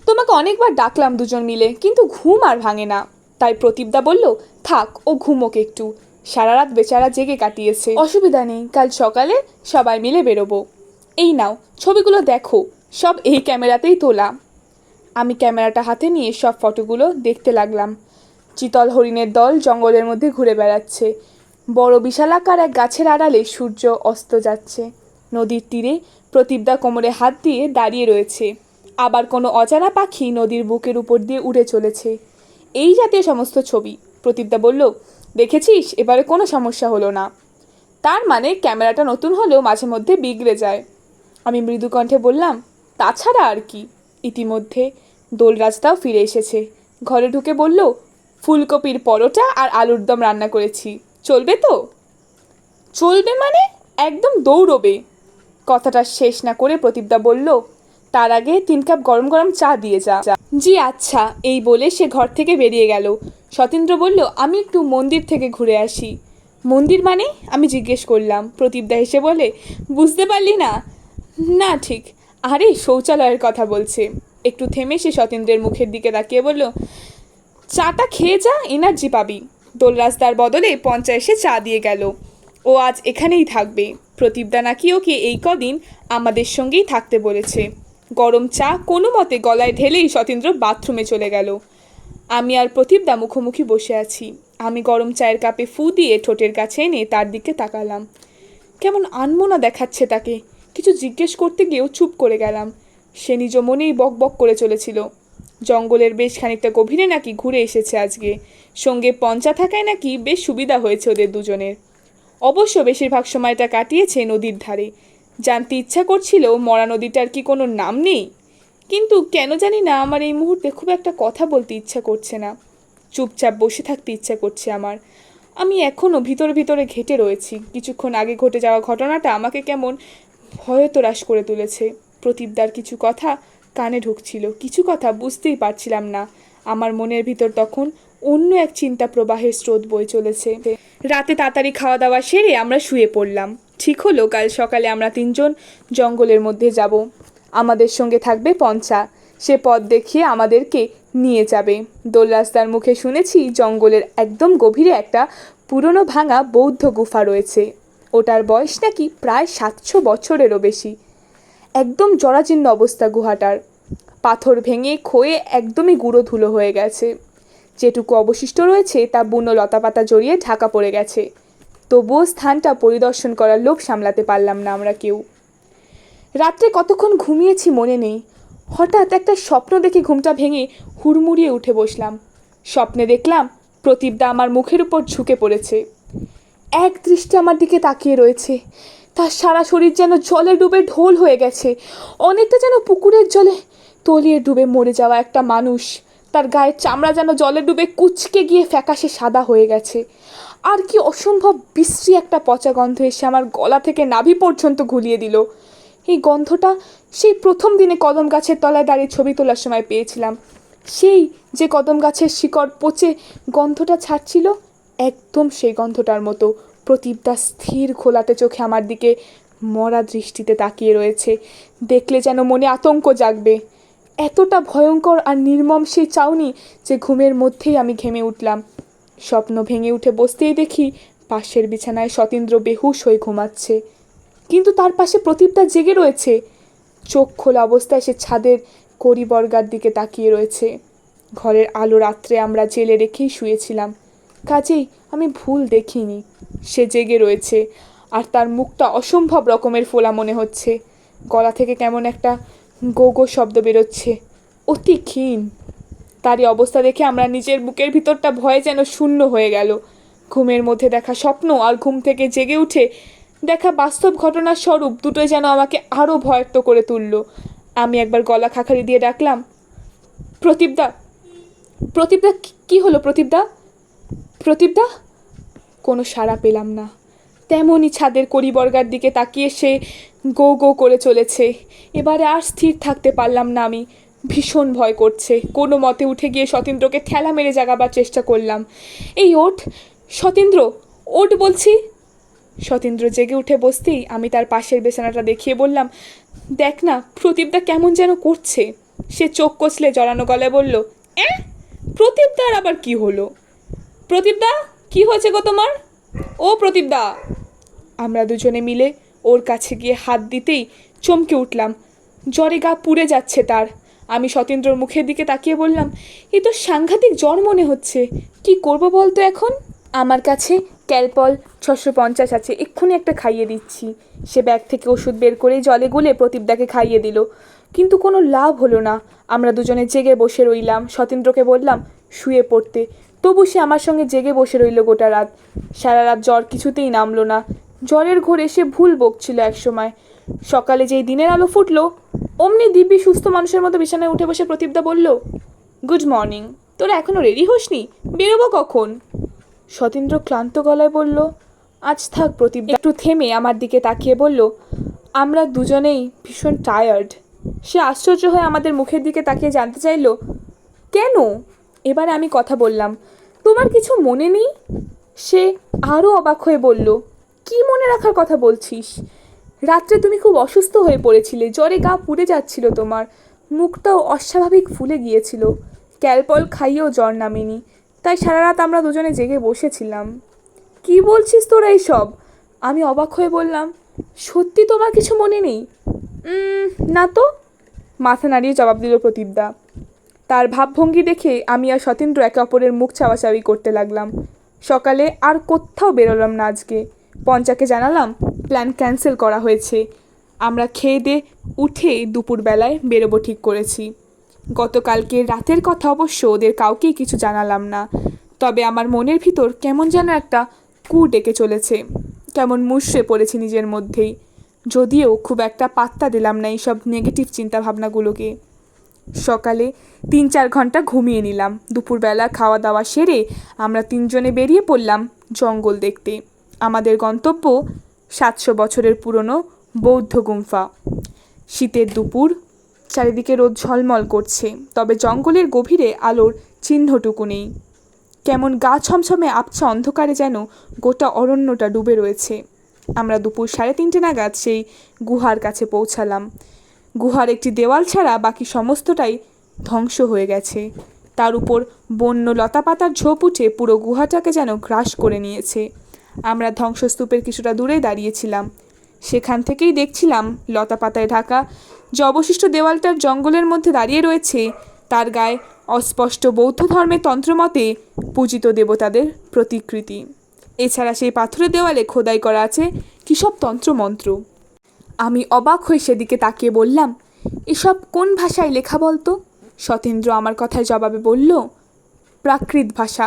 তোমাকে অনেকবার ডাকলাম দুজন মিলে, কিন্তু ঘুম আর ভাঙে না। তাই প্রদীপদা বলল, থাক, ও ঘুমোক একটু, সারা রাত বেচারা জেগে কাটিয়েছে। অসুবিধা নেই, কাল সকালে সবাই মিলে বেরোবো। এই নাও ছবিগুলো দেখো, সব এই ক্যামেরাতেই তোলা। আমি ক্যামেরাটা হাতে নিয়ে সব ফটোগুলো দেখতে লাগলাম। চিতল হরিণের দল জঙ্গলের মধ্যে ঘুরে বেড়াচ্ছে। বড় বিশালাকার এক গাছের আড়ালে সূর্য অস্ত যাচ্ছে। নদীর তীরে প্রদীপদা কোমরে হাত দিয়ে দাঁড়িয়ে রয়েছে। আবার কোনো অজানা পাখি নদীর বুকের উপর দিয়ে উড়ে চলেছে। এই জাতীয় সমস্ত ছবি। প্রদীপদা বলল, দেখেছিস, এবারে কোনো সমস্যা হলো না। তার মানে ক্যামেরাটা নতুন হলেও মাঝে মধ্যে বিগড়ে যায়। আমি মৃদু কণ্ঠে বললাম, তাছাড়া আর কি। ইতিমধ্যে দোলরাজদাও ফিরে এসেছে। ঘরে ঢুকে বলল, ফুলকপির পরোটা আর আলুর দম রান্না করেছি, চলবে তো? চলবে মানে? একদম দৌড়বে। কথাটা শেষ না করে প্রদীপদা বলল, তার আগে 3 কাপ গরম গরম চা দিয়ে যা। জি আচ্ছা, এই বলে সে ঘর থেকে বেরিয়ে গেল। সতীন্দ্র বলল, আমি একটু মন্দির থেকে ঘুরে আসি। মন্দির মানে? আমি জিজ্ঞেস করলাম। প্রদীপদা হেসে বলে, বুঝতে পারলি না? না ঠিক, আরে শৌচালয়ের কথা বলছে। একটু থেমে সে সতীন্দ্রের মুখের দিকে তাকিয়ে বলল, চাটা খেয়ে যা, এনার্জি পাবি। দোলরাজদার বদলে পঞ্চা এসে চা দিয়ে গেল। ও আজ এখানেই থাকবে। প্রদীপদা নাকি ওকে এই কদিন আমাদের সঙ্গেই থাকতে বলেছে। গরম চা কোনো মতে গলায় ঢেলেই সতীন্দ্র বাথরুমে চলে গেল। আমি আর প্রদীপদা মুখোমুখি বসে আছি। আমি গরম চায়ের কাপে ফু দিয়ে ঠোঁটের কাছে এনে তার দিকে তাকালাম। কেমন আনমনা দেখাচ্ছে তাকে। কিছু জিজ্ঞেস করতে গিয়েও চুপ করে গেলাম। সে নিজ মনেই বক বক করে চলেছিল। জঙ্গলের বেশ খানিকটা গভীরে নাকি ঘুরে এসেছে আজকে। সঙ্গে পঞ্চা থাকায় নাকি বেশ সুবিধা হয়েছে ওদের দুজনের। অবশ্য বেশিরভাগ সময়টা কাটিয়েছে নদীর ধারে। জানতে ইচ্ছা করছিল মরা নদীটার কি কোনো নাম নেই, কিন্তু কেন জানি না আমার এই মুহূর্তে খুব একটা কথা বলতে ইচ্ছা করছে না। চুপচাপ বসে থাকতে ইচ্ছা করছে আমার। আমি এখনও ভিতরে ভিতরে ঘেঁটে রয়েছি। কিছুক্ষণ আগে ঘটে যাওয়া ঘটনাটা আমাকে কেমন ভয়তরাস করে তুলেছে। প্রদীপদার কিছু কথা কানে ঢুকছিল, কিছু কথা বুঝতেই পারছিলাম না। আমার মনের ভিতর তখন অন্য এক চিন্তা প্রবাহের স্রোত বয়ে চলেছে। রাতে তাড়াতাড়ি খাওয়া দাওয়া সেরে আমরা শুয়ে পড়লাম। ঠিক হলো কাল সকালে আমরা তিনজন জঙ্গলের মধ্যে যাব। আমাদের সঙ্গে থাকবে পঞ্চা, সে পথ দেখিয়ে আমাদেরকে নিয়ে যাবে। দোল রাস্তার মুখে শুনেছি জঙ্গলের একদম গভীরে একটা পুরনো ভাঙা বৌদ্ধ গুফা রয়েছে। ওটার বয়স নাকি প্রায় 700 বছরেরও বেশি। একদম জরাজীর্ণ অবস্থা গুহাটার, পাথর ভেঙে ক্ষয়ে একদমই গুঁড়ো ধুলো হয়ে গেছে। যেটুকু অবশিষ্ট রয়েছে তা বুনো লতাপাতা জড়িয়ে ঢাকা পড়ে গেছে। তবুও স্থানটা পরিদর্শন করার লোভ সামলাতে পারলাম না আমরা কেউ। রাত্রে কতক্ষণ ঘুমিয়েছি মনে নেই। হঠাৎ একটা স্বপ্ন দেখে ঘুমটা ভেঙে হুড়মুড়িয়ে উঠে বসলাম। স্বপ্নে দেখলাম প্রদীপদা আমার মুখের উপর ঝুঁকে পড়েছে, এক দৃষ্টি আমার দিকে তাকিয়ে রয়েছে। তার সারা শরীর যেন জলে ডুবে ঢোল হয়ে গেছে, অনেকটা যেন পুকুরের জলে তলিয়ে ডুবে মরে যাওয়া একটা মানুষ। তার গায়ের চামড়া যেন জলে ডুবে কুচকে গিয়ে ফ্যাকাশে সাদা হয়ে গেছে। আর কি অসম্ভব বিশ্রী একটা পচা গন্ধ এসে আমার গলা থেকে নাভি পর্যন্ত ঘুলিয়ে দিল। এই গন্ধটা সেই প্রথম দিনে কদম গাছের তলায় দাঁড়িয়ে ছবি তোলার সময় পেয়েছিলাম। সেই যে কদম গাছের শিকড় পচে গন্ধটা ছাড়ছিল, একদম সেই গন্ধটার মতো। প্রদীপদা স্থির ঘোলাটে চোখে আমার দিকে মরা দৃষ্টিতে তাকিয়ে রয়েছে। দেখলে যেন মনে আতঙ্ক জাগবে। এতটা ভয়ঙ্কর আর নির্মম সেই চাউনি যে ঘুমের মধ্যেই আমি ঘেমে উঠলাম। স্বপ্ন ভেঙে উঠে বসতেই দেখি পাশের বিছানায় সতীন্দ্র বেহুশ হয়ে ঘুমাচ্ছে, কিন্তু তার পাশে প্রদীপদা জেগে রয়েছে। চোখ খোলা অবস্থায় সে ছাদের কড়িবর্গার দিকে তাকিয়ে রয়েছে। ঘরের আলো রাত্রে আমরা জেলে রেখেই শুয়েছিলাম, কাজেই আমি ভুল দেখিনি। সে জেগে রয়েছে আর তার মুখটা অসম্ভব রকমের ফোলা মনে হচ্ছে। গলা থেকে কেমন একটা গো গো শব্দ বেরোচ্ছে, অতি ক্ষীণ। তারই অবস্থা দেখে আমরা নিজের বুকের ভিতরটা ভয়ে যেন শূন্য হয়ে গেল। ঘুমের মধ্যে দেখা স্বপ্ন আর ঘুম থেকে জেগে উঠে দেখা বাস্তব ঘটনার স্বরূপ দুটোই যেন আমাকে আরও ভয়ার্ত করে তুলল। আমি একবার গলা খাকারি দিয়ে ডাকলাম, প্রদীপদা, প্রদীপদা, কী হলো প্রদীপদা, প্রদীপদা? কোনো সাড়া পেলাম না। তেমনই ছাদের কড়িবর্গার দিকে তাকিয়ে সে গো গো করে চলেছে। এবারে আর স্থির থাকতে পারলাম না আমি, ভীষণ ভয় করছে। কোনো মতে উঠে গিয়ে সতীন্দ্রকে ঠেলা মেরে জাগাবার চেষ্টা করলাম। এই ওঠ সতীন্দ্র, ওঠ বলছি। সতীন্দ্র জেগে উঠে বসতেই আমি তার পাশের বিছানাটা দেখিয়ে বললাম, দেখ না প্রদীপদা কেমন যেন করছে। সে চোখ কষলে জড়ানো গলায় বলল, প্রদীপদার আবার কি হলো? প্রদীপদা, কি হয়েছে গো তোমার? ও প্রদীপদা! আমরা দুজনে মিলে ওর কাছে গিয়ে হাত দিতেই চমকে উঠলাম। জ্বরে গা পুড়ে যাচ্ছে তার। আমি সতীন্দ্রর মুখের দিকে তাকিয়ে বললাম, এ তো সাংঘাতিক জ্বর মনে হচ্ছে, কি করব বলতো এখন? আমার কাছে ক্যালপল 650 আছে, এক্ষুনি একটা খাইয়ে দিচ্ছি। সে ব্যাগ থেকে ওষুধ বের করে জলে গুলে প্রদীপদাকে খাইয়ে দিল, কিন্তু কোনো লাভ হলো না। আমরা দুজনে জেগে বসে রইলাম। সতীন্দ্রকে বললাম শুয়ে পড়তে, তবু সে আমার সঙ্গে জেগে বসে রইল গোটা রাত। সারা রাত জ্বর কিছুতেই নামলো না। জ্বরের ঘোরে সে ভুল বকছিল একসময়। সকালে যেই দিনের আলো ফুটলো, অমনি দিব্যি সুস্থ মানুষের মতো বিছানায় উঠে বসে প্রদীপদা বলল, গুড মর্নিং, তোরা এখনও রেডি হসনি? বেরোবো কখন? সতীন্দ্র ক্লান্ত গলায় বলল, আজ থাক। প্রদীপদা একটু থেমে আমার দিকে তাকিয়ে বলল, আমরা দুজনেই ভীষণ টায়ার্ড। সে আশ্চর্য হয়ে আমাদের মুখের দিকে তাকিয়ে জানতে চাইল, কেন? এবারে আমি কথা বললাম, তোমার কিছু মনে নেই? সে আরও অবাক হয়ে বলল, কি মনে রাখার কথা বলছিস? রাত্রে তুমি খুব অসুস্থ হয়ে পড়েছিলে, জ্বরে গা পুড়ে যাচ্ছিল তোমার, মুখটাও অস্বাভাবিক ফুলে গিয়েছিল। ক্যালপল খাইয়েও জ্বর নামেনি, তাই সারা রাত আমরা দুজনে জেগে বসেছিলাম। কি বলছিস তোরা এইসব? আমি অবাক হয়ে বললাম, সত্যি তোমার কিছু মনে নেই? না তো, মাথা নাড়িয়ে জবাব দিল প্রদীপদা। তার ভাবভঙ্গি দেখে আমি আর সতীন্দ্র একে অপরের মুখ চাওয়াচাওয়ি করতে লাগলাম। সকালে আর কোথাও বেরোলাম না আজকে। পঞ্চাকে জানালাম প্ল্যান ক্যান্সেল করা হয়েছে। আমরা খেয়ে দিয়ে উঠে দুপুরবেলায় বেরোবো ঠিক করেছি। গতকালকে রাতের কথা অবশ্য ওদের কাউকেই কিছু জানালাম না, তবে আমার মনের ভিতর কেমন যেন একটা কু ডেকে চলেছে। কেমন মুষড়ে পড়েছি নিজের মধ্যেই, যদিও খুব একটা পাত্তা দিলাম না এইসব নেগেটিভ চিন্তাভাবনাগুলোকে। সকালে 3-4 ঘন্টা ঘুমিয়ে নিলাম। দুপুরবেলা খাওয়া দাওয়া সেরে আমরা তিনজনে বেরিয়ে পড়লাম জঙ্গল দেখতে। আমাদের গন্তব্য 700 বছরের পুরনো বৌদ্ধ গুম্ফা। শীতের দুপুর, চারিদিকে রোদ ঝলমল করছে, তবে জঙ্গলের গভীরে আলোর চিহ্নটুকু নেই। কেমন গা ছমছমে আবছা অন্ধকারে যেন গোটা অরণ্যটা ডুবে রয়েছে। আমরা দুপুর 3:30 নাগাদ সেই গুহার কাছে পৌঁছালাম। গুহার একটি দেওয়াল ছাড়া বাকি সমস্তটাই ধ্বংস হয়ে গেছে। তার উপর বন্য লতাপাতার ঝোপ উঠে পুরো গুহাটাকে যেন গ্রাস করে নিয়েছে। আমরা ধ্বংসস্তূপের কিছুটা দূরে দাঁড়িয়েছিলাম। সেখান থেকেই দেখছিলাম লতাপাতায় ঢাকা যে অবশিষ্ট দেওয়ালটার জঙ্গলের মধ্যে দাঁড়িয়ে রয়েছে, তার গায়ে অস্পষ্ট বৌদ্ধ ধর্মের তন্ত্রমতে পূজিত দেবতাদের প্রতিকৃতি। এছাড়া সেই পাথরের দেওয়ালে খোদাই করা আছে কী সব তন্ত্রমন্ত্র। আমি অবাক হয়ে সেদিকে তাকিয়ে বললাম, এসব কোন ভাষায় লেখা বলতো? সতেন্দ্র আমার কথায় জবাবে বলল, প্রাকৃত ভাষা।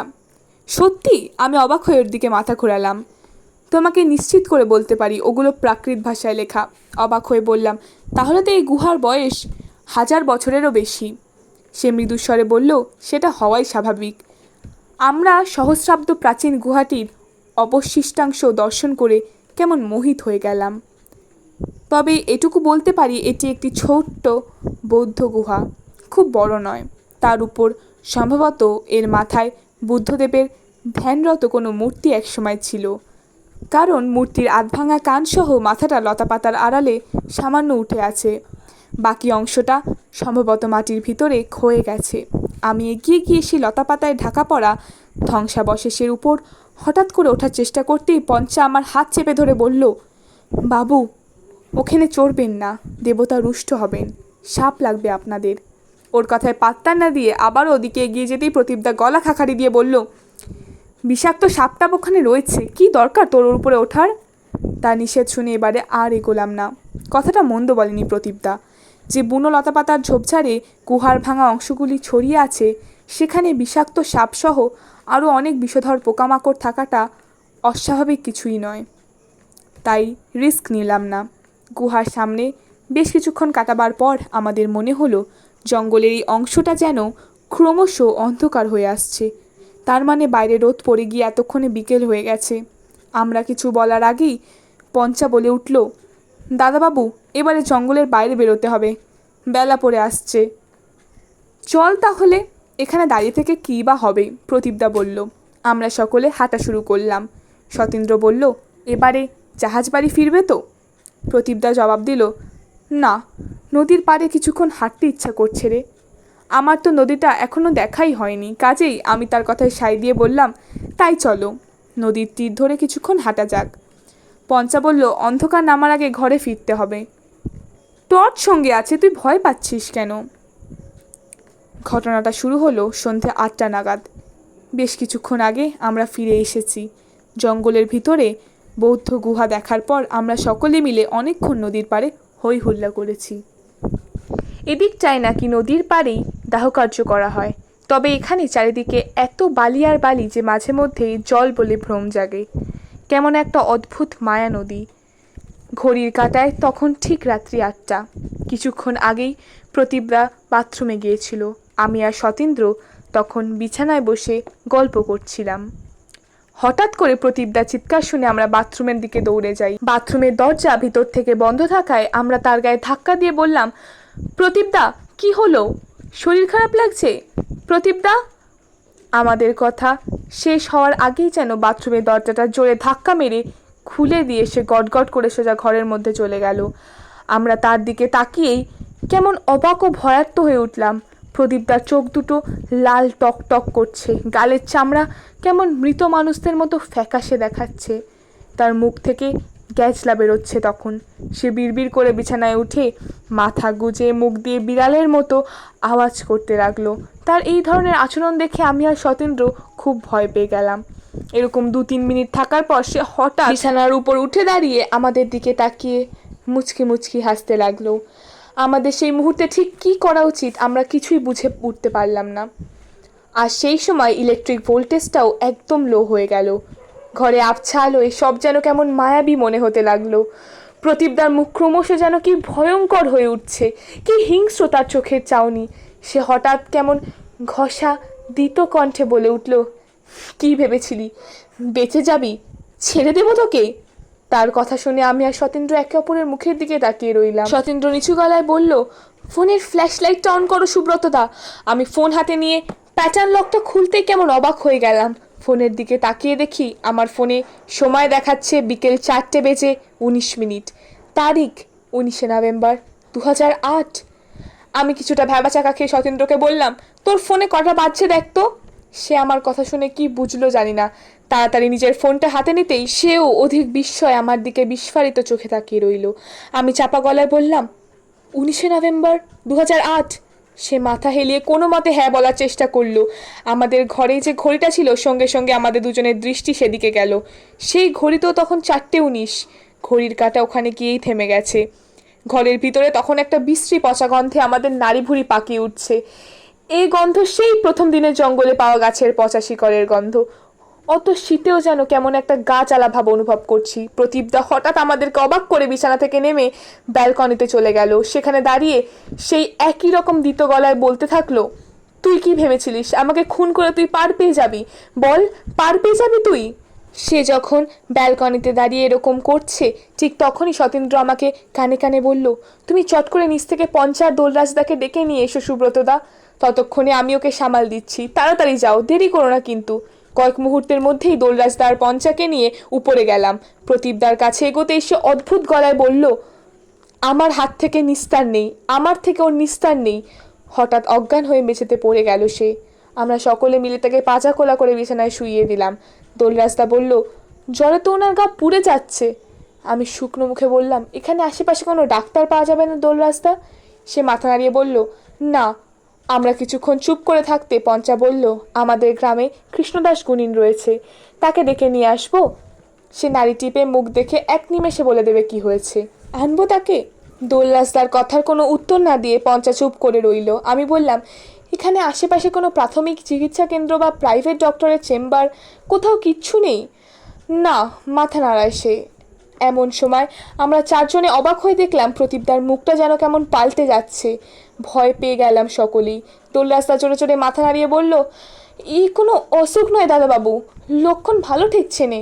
সত্যি? আমি অবাক হয়ে ওর দিকে মাথা ঘোরালাম। তোমাকে নিশ্চিত করে বলতে পারি ওগুলো প্রাকৃত ভাষায় লেখা। অবাক হয়ে বললাম, তাহলে তো এই গুহার বয়স 1000 বছরেরও বেশি। সে মৃদুস্বরে বলল, সেটা হওয়াই স্বাভাবিক। আমরা সহস্রাব্দ প্রাচীন গুহাটির অবশিষ্টাংশ দর্শন করে কেমন মোহিত হয়ে গেলাম। তবে এটুকু বলতে পারি, এটি একটি ছোট্ট বৌদ্ধ গুহা, খুব বড় নয়। তার উপর সম্ভবত এর মাথায় বুদ্ধদেবের ধ্যানরত কোনো মূর্তি একসময় ছিল, কারণ মূর্তির আধভাঙা কানসহ মাথাটা লতাপাতার আড়ালে সামান্য উঠে আছে। বাকি অংশটা সম্ভবত মাটির ভিতরে ক্ষয়ে গেছে। আমি এগিয়ে গিয়ে সেই লতাপাতায় ঢাকা পড়া ধ্বংসাবশেষের উপর হঠাৎ করে ওঠার চেষ্টা করতেই পঞ্চা আমার হাত চেপে ধরে বলল, বাবু, ওখানে চড়বেন না, দেবতা রুষ্ট হবেন, সাপ লাগবে আপনাদের। ওর কথায় পাত্তা না দিয়ে আবারও ওদিকে এগিয়ে যেতেই প্রদীপদা গলা খাকারি দিয়ে বলল, বিষাক্ত সাপটা ওখানে রয়েছে, কি দরকার তোর ওর উপরে ওঠার? তার নিষেধ শুনে এবারে আর এগোলাম না। কথাটা মন্দ বলেনি প্রদীপদা। যে বুনো লতাপাতার ঝোপঝাড়ে গুহার ভাঙা অংশগুলি ছড়িয়ে আছে, সেখানে বিষাক্ত সাপসহ আরও অনেক বিষধর পোকামাকড় থাকাটা অস্বাভাবিক কিছুই নয়। তাই রিস্ক নিলাম না। গুহার সামনে বেশ কিছুক্ষণ কাটাবার পর আমাদের মনে হলো জঙ্গলের এই অংশটা যেন ক্রমশ অন্ধকার হয়ে আসছে। তার মানে বাইরে রোদ পড়ে গিয়ে এতক্ষণে বিকেল হয়ে গেছে। আমরা কিছু বলার আগেই পঞ্চা বলে উঠল, দাদাবাবু, এবারে জঙ্গলের বাইরে বেরোতে হবে, বেলা পড়ে আসছে। চল তাহলে, এখানে দাঁড়িয়ে থেকে কী বা হবে, প্রদীপদা বলল। আমরা সকলে হাঁটা শুরু করলাম। সতীন্দ্র বলল, এবারে জাহাজ বাড়ি ফিরবে তো? প্রদীপদা জবাব দিল, না, নদীর পাড়ে কিছুক্ষণ হাঁটতে ইচ্ছা করছে রে। আমার তো নদীটা এখনও দেখাই হয়নি, কাজেই আমি তার কথায় সায় দিয়ে বললাম, তাই চলো, নদীর তীর ধরে কিছুক্ষণ হাঁটা যাক। পঞ্চা বলল, অন্ধকার নামার আগে ঘরে ফিরতে হবে। টর্চ সঙ্গে আছে, তুই ভয় পাচ্ছিস কেন? ঘটনাটা শুরু হলো সন্ধ্যে 8টা নাগাদ। বেশ কিছুক্ষণ আগে আমরা ফিরে এসেছি। জঙ্গলের ভিতরে বৌদ্ধ গুহা দেখার পর আমরা সকলে মিলে অনেকক্ষণ নদীর পাড়ে হই হুল্লা করেছি। এদিকটায় নাকি নদীর পাড়েই দাহকার্য করা হয়, তবে এখানে চারিদিকে এত বালি আর বালি যে মাঝে মধ্যেই জল বলে ভ্রম জাগে। কেমন একটা অদ্ভুত মায়া নদী। ঘড়ির কাঁটায় তখন ঠিক রাত্রি 8টা। কিছুক্ষণ আগেই প্রদীপদা বাথরুমে গিয়েছিল। আমি আর সতীন্দ্র তখন বিছানায় বসে গল্প করছিলাম। হঠাৎ করে প্রদীপদা চিৎকার শুনে আমরা বাথরুমের দিকে দৌড়ে যাই। বাথরুমের দরজা ভিতর থেকে বন্ধ থাকায় আমরা তার গায়ে ধাক্কা দিয়ে বললাম, প্রদীপদা, কি হলো? শরীর খারাপ লাগছে? প্রদীপদা। আমাদের কথা শেষ হওয়ার আগেই যেন বাথরুমের দরজাটা জোরে ধাক্কা মেরে খুলে দিয়ে সে গটগট করে সোজা ঘরের মধ্যে চলে গেল। আমরা তার দিকে তাকিয়েই কেমন অবাক ও ভয়ার্ত হয়ে উঠলাম। প্রদীপদার চোখ দুটো লাল টক টক করছে, গালের চামড়া কেমন মৃত মানুষদের মতো ফ্যাকাশে দেখাচ্ছে। তার মুখ থেকে গ্যাজলা বেরোচ্ছে। তখন সে বিড়বিড় করে বিছানায় উঠে মাথা গুজে মুখ দিয়ে বিড়ালের মতো আওয়াজ করতে লাগলো। তার এই ধরনের আচরণ দেখে আমি আর সতীন্দ্র খুব ভয় পেয়ে গেলাম। এরকম 2-3 মিনিট থাকার পর সে হঠাৎ বিছানার উপর উঠে দাঁড়িয়ে আমাদের দিকে তাকিয়ে মুচকি মুচকি হাসতে লাগলো। আমাদের সেই মুহূর্তে ঠিক কী করা উচিত আমরা কিছুই বুঝে উঠতে পারলাম না। আর সেই সময় ইলেকট্রিক ভোল্টেজটাও একদম লো হয়ে গেল। ঘরে আবছা আলোয় সব যেন কেমন মায়াবী মনে হতে লাগলো। প্রদীপদার মুখ ক্রমশ যেন কি ভয়ঙ্কর হয়ে উঠছে, কি হিংস্র তার চোখের চাউনি। সে হঠাৎ কেমন ঘষা দ্বিত কণ্ঠে বলে উঠল, কি ভেবেছিলি বেঁচে যাবি? ছেড়ে দেবো তোকে? তার কথা শুনে আমি আর সতীন্দ্র একে অপরের মুখের দিকে তাকিয়ে রইলাম। সতীন্দ্র নিচু গলায় বলল, ফোনের ফ্ল্যাশ লাইটটা অন করো সুব্রতদা। আমি ফোন হাতে নিয়ে প্যাটার্ন লকটা খুলতেই কেমন অবাক হয়ে গেলাম। ফোনের দিকে তাকিয়ে দেখি আমার ফোনে সময় দেখাচ্ছে বিকেল 4:19। তারিখ 19 নভেম্বর 2008। আমি কিছুটা ভ্যাবাচাকা খেয়ে সতীন্দ্রকে বললাম, তোর ফোনে কটা বাজছে দেখ তো। সে আমার কথা শুনে কি বুঝলো জানি না, তাড়াতাড়ি নিজের ফোনটা হাতে নিতেই সেও অধিক বিস্ময় আমার দিকে বিস্ফারিত চোখে তাকিয়ে রইল। আমি চাপা গলায় বললাম, 19 নভেম্বর 2008। সে মাথা হেলিয়ে কোনো মতে হ্যাঁ বলার চেষ্টা করলো। আমাদের ঘরে যে ঘড়িটা ছিল সঙ্গে সঙ্গে আমাদের দুজনের দৃষ্টি সেদিকে গেল। সেই ঘড়িতেও তখন 4:19। ঘড়ির কাঁটা ওখানে গিয়েই থেমে গেছে। ঘরের ভিতরে তখন একটা বিশ্রী পচা গন্ধে আমাদের নাড়ি ভুড়ি পাকিয়ে উঠছে। এই গন্ধ সেই প্রথম দিনের জঙ্গলে পাওয়া গাছের পচা শিকড়ের গন্ধ। অত শীতেও যেন কেমন একটা গা জ্বালা ভাব অনুভব করছি। প্রদীপদা হঠাৎ আমাদেরকে অবাক করে বিছানা থেকে নেমে ব্যালকনিতে চলে গেল। সেখানে দাঁড়িয়ে সেই একই রকম দ্বিত গলায় বলতে থাকলো, তুই কি ভেবেছিলিস আমাকে খুন করে তুই পার পেয়ে যাবি? বল, পার পেয়ে যাবি তুই? সে যখন ব্যালকনিতে দাঁড়িয়ে এরকম করছে ঠিক তখনই সতীন্দ্র আমাকে কানে কানে বলল, তুমি চট করে নিচ থেকে পঞ্চা আর দোলরাজদাকে ডেকে নিয়ে এসো সুব্রতদা। ততক্ষণে আমি ওকে সামাল দিচ্ছি, তাড়াতাড়ি যাও, দেরি করো না কিন্তু। কয়েক মুহূর্তের মধ্যেই দোলরাজদার পঞ্চাকে নিয়ে উপরে গেলাম। প্রদীপদার কাছে এগোতে এসে অদ্ভুত গলায় বলল, আমার হাত থেকে নিস্তার নেই, আমার থেকে ওর নিস্তার নেই। হঠাৎ অজ্ঞান হয়ে মেঝেতে পড়ে গেল সে। আমরা সকলে মিলে তাকে পাজা কোলা করে বিছানায় শুইয়ে দিলাম। দোলরাজদা বলল, জ্বরে তো ওনার গা পুড়ে যাচ্ছে। আমি শুকনো মুখে বললাম, এখানে আশেপাশে কোনো ডাক্তার পাওয়া যাবে না দোলরাজদা? সে মাথা নাড়িয়ে বলল, না। আমরা কিছুক্ষণ চুপ করে থাকতে পঞ্চা বলল, আমাদের গ্রামে কৃষ্ণদাস গুণিন রয়েছে, তাকে ডেকে নিয়ে আসবো। সে নাড়ি টিপে মুখ দেখে এক নিমেষে বলে দেবে কি হয়েছে। আনবো তাকে? দোলরাজদার কথার কোনো উত্তর না দিয়ে পঞ্চা চুপ করে রইল। আমি বললাম, এখানে আশেপাশে কোনো প্রাথমিক চিকিৎসা কেন্দ্র বা প্রাইভেট ডক্টরের চেম্বার কোথাও কিচ্ছু নেই? না, মাথা নাড়ায় সে। এমন সময় আমরা চারজনে অবাক হয়ে দেখলাম প্রদীপদার মুখটা যেন কেমন পাল্টে যাচ্ছে। ভয় পেয়ে গেলাম সকলেই। দোলরাজদা চড়ে চড়ে মাথা নাড়িয়ে বলল, এই কোনো অসুখ নয় দাদাবাবু, লক্ষণ ভালো ঠেকছে নে।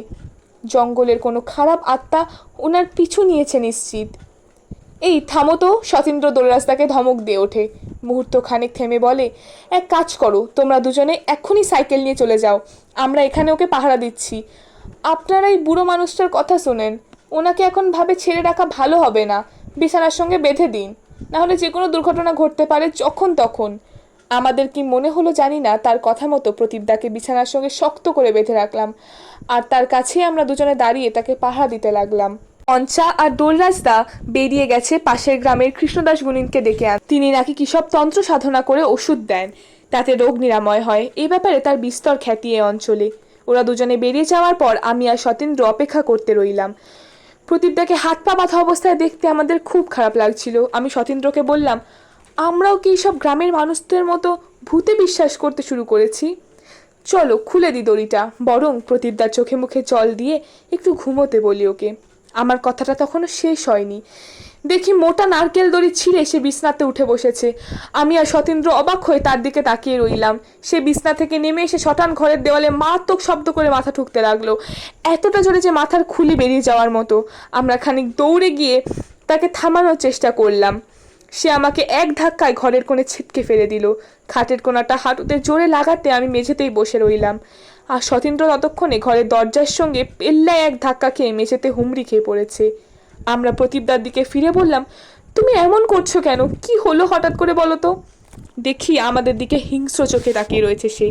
জঙ্গলের কোনো খারাপ আত্মা ওনার পিছু নিয়েছে নিশ্চিত। এই থামো তো, সতীন্দ্র দোলরাজদাকে ধমক দিয়ে ওঠে। মুহূর্ত খানিক থেমে বলে, এক কাজ করো, তোমরা দুজনে এক্ষুনি সাইকেল নিয়ে চলে যাও, আমরা এখানে ওকে পাহারা দিচ্ছি। আপনারা এই বুড়ো মানুষটার কথা শোনেন, ওনাকে এখন ভাবে ছেড়ে রাখা ভালো হবে না, বিছানার সঙ্গে বেঁধে দিন, নাহলে যে কোনো দুর্ঘটনা ঘটতে পারে যখন তখন। আমাদের কি মনে হলো জানি না, তার কথা মতো প্রদীপদাকে বিছানার সঙ্গে শক্ত করে বেঁধে রাখলাম, আর তার কাছেই আমরা দুজনে দাঁড়িয়ে তাকে পাহারা দিতে লাগলাম। পঞ্চা আর দোলরাজদা বেরিয়ে গেছে পাশের গ্রামের কৃষ্ণদাস গুণিনকে ডেকে আন। তিনি নাকি কি সব তন্ত্র সাধনা করে ওষুধ দেন, তাতে রোগ নিরাময় হয়। এই ব্যাপারে তার বিস্তর খ্যাতি এ অঞ্চলে। ওরা দুজনে বেরিয়ে যাওয়ার পর আমি আর সতীন্দ্র অপেক্ষা করতে রইলাম। প্রদীপদাকে হাত পা বাঁধা অবস্থায় দেখতে আমাদের খুব খারাপ লাগছিল। আমি সতীন্দ্রকে বললাম, আমরাও কি সব গ্রামের মানুষদের মতো ভূতে বিশ্বাস করতে শুরু করেছি? চলো খুলে দি দড়িটা, বরং প্রদীপদার চোখে মুখে জল দিয়ে একটু ঘুমোতে বলি ওকে। আমার কথাটা তখনও শেষ হয়নি, দেখি মোটা নারকেল দড়ি ছিঁড়ে সে বিছনাতে উঠে বসেছে। আমি আর সতীন্দ্র অবাক হয়ে তার দিকে তাকিয়ে রইলাম। সে বিছনা থেকে নেমে এসে শটান ঘরের দেওয়ালে মারাত্মক শব্দ করে মাথা ঠুকতে লাগলো, এতটা জোরে যে মাথার খুলি বেরিয়ে যাওয়ার মতো। আমরা খানিক দৌড়ে গিয়ে তাকে থামানোর চেষ্টা করলাম। সে আমাকে এক ধাক্কায় ঘরের কোণে ছিটকে ফেলে দিল। খাটের কোণাটা হাঁটুতে জোরে লাগাতে আমি মেঝেতেই বসে রইলাম। আর সতীন্দ্র ততক্ষণে ঘরের দরজার সঙ্গে পেল্লায় এক ধাক্কা খেয়ে মেঝেতে হুমড়ি খেয়ে পড়েছে। আমরা প্রদীপদার দিকে ফিরে বললাম, তুমি এমন করছো কেন? কি হলো হঠাৎ করে বলো তো? দেখি আমাদের দিকে হিংস্র চোখে তাকিয়ে রয়েছে সে,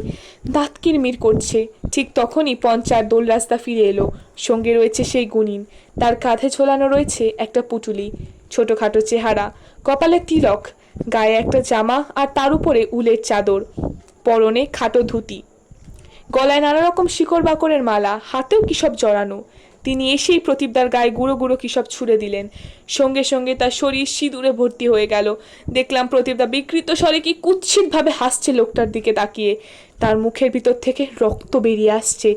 দাঁত কিরমির করছে। ঠিক তখনই পঞ্চার দোলরাস্তা ফিরে এলো। সঙ্গে রয়েছে সেই গুণিন। তার কাঁধে ঝোলানো রয়েছে একটা পুটুলি, ছোটোখাটো চেহারা, কপালে তিলক, গায়ে একটা জামা আর তার উপরে উলের চাদর, পরনে খাটো ধুতি, গলায় নানা রকম শিকড় বাকড়ের মালা, হাতেও কি সব জড়ানো। তিনি এসেই প্রদীপদার গায়ে গুঁড়ো গুঁড়ো কি সব ছুঁড়ে দিলেন। সঙ্গে সঙ্গে তার শরীর সিঁদুরে ভর্তি হয়ে গেল। দেখলাম প্রদীপদা বিকৃত স্বরে কি কুৎসিতভাবে হাসছে লোকটার দিকে তাকিয়ে। তার মুখের ভিতর থেকে রক্ত বেরিয়ে আসছে,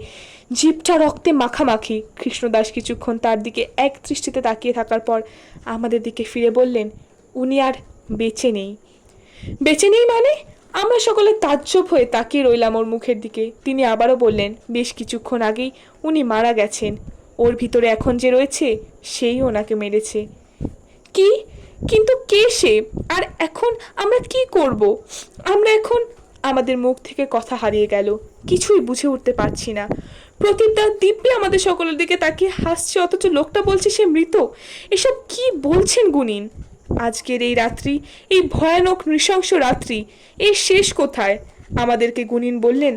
জিভটা রক্তে মাখামাখি। কৃষ্ণদাস কিছুক্ষণ তার দিকে এক দৃষ্টিতে তাকিয়ে থাকার পর আমাদের দিকে ফিরে বললেন, উনি আর বেঁচে নেই। বেঁচে নেই মানে? আমরা সকলে তাজ্জব হয়ে তাকিয়ে রইলাম ওর মুখের দিকে। তিনি আবারও বললেন, বেশ কিছুক্ষণ আগেই উনি মারা গেছেন। ওর ভিতরে এখন যে রয়েছে সেই ওনাকে মেরেছে। কি? কিন্তু কে সে? আর এখন আমরা কি করব? আমরা এখন... আমাদের মুখ থেকে কথা হারিয়ে গেল, কিছুই বুঝে উঠতে পারছি না। প্রদীপদা দিব্যি আমাদের সকলের দিকে তাকিয়ে হাসছে, অথচ লোকটা বলছে সে মৃত। এসব কি বলছেন গুনিন? আজকের এই রাত্রি, এই ভয়ানক নৃশংস রাত্রি, এই শেষ কোথায়? আমাদেরকে গুনিন বললেন,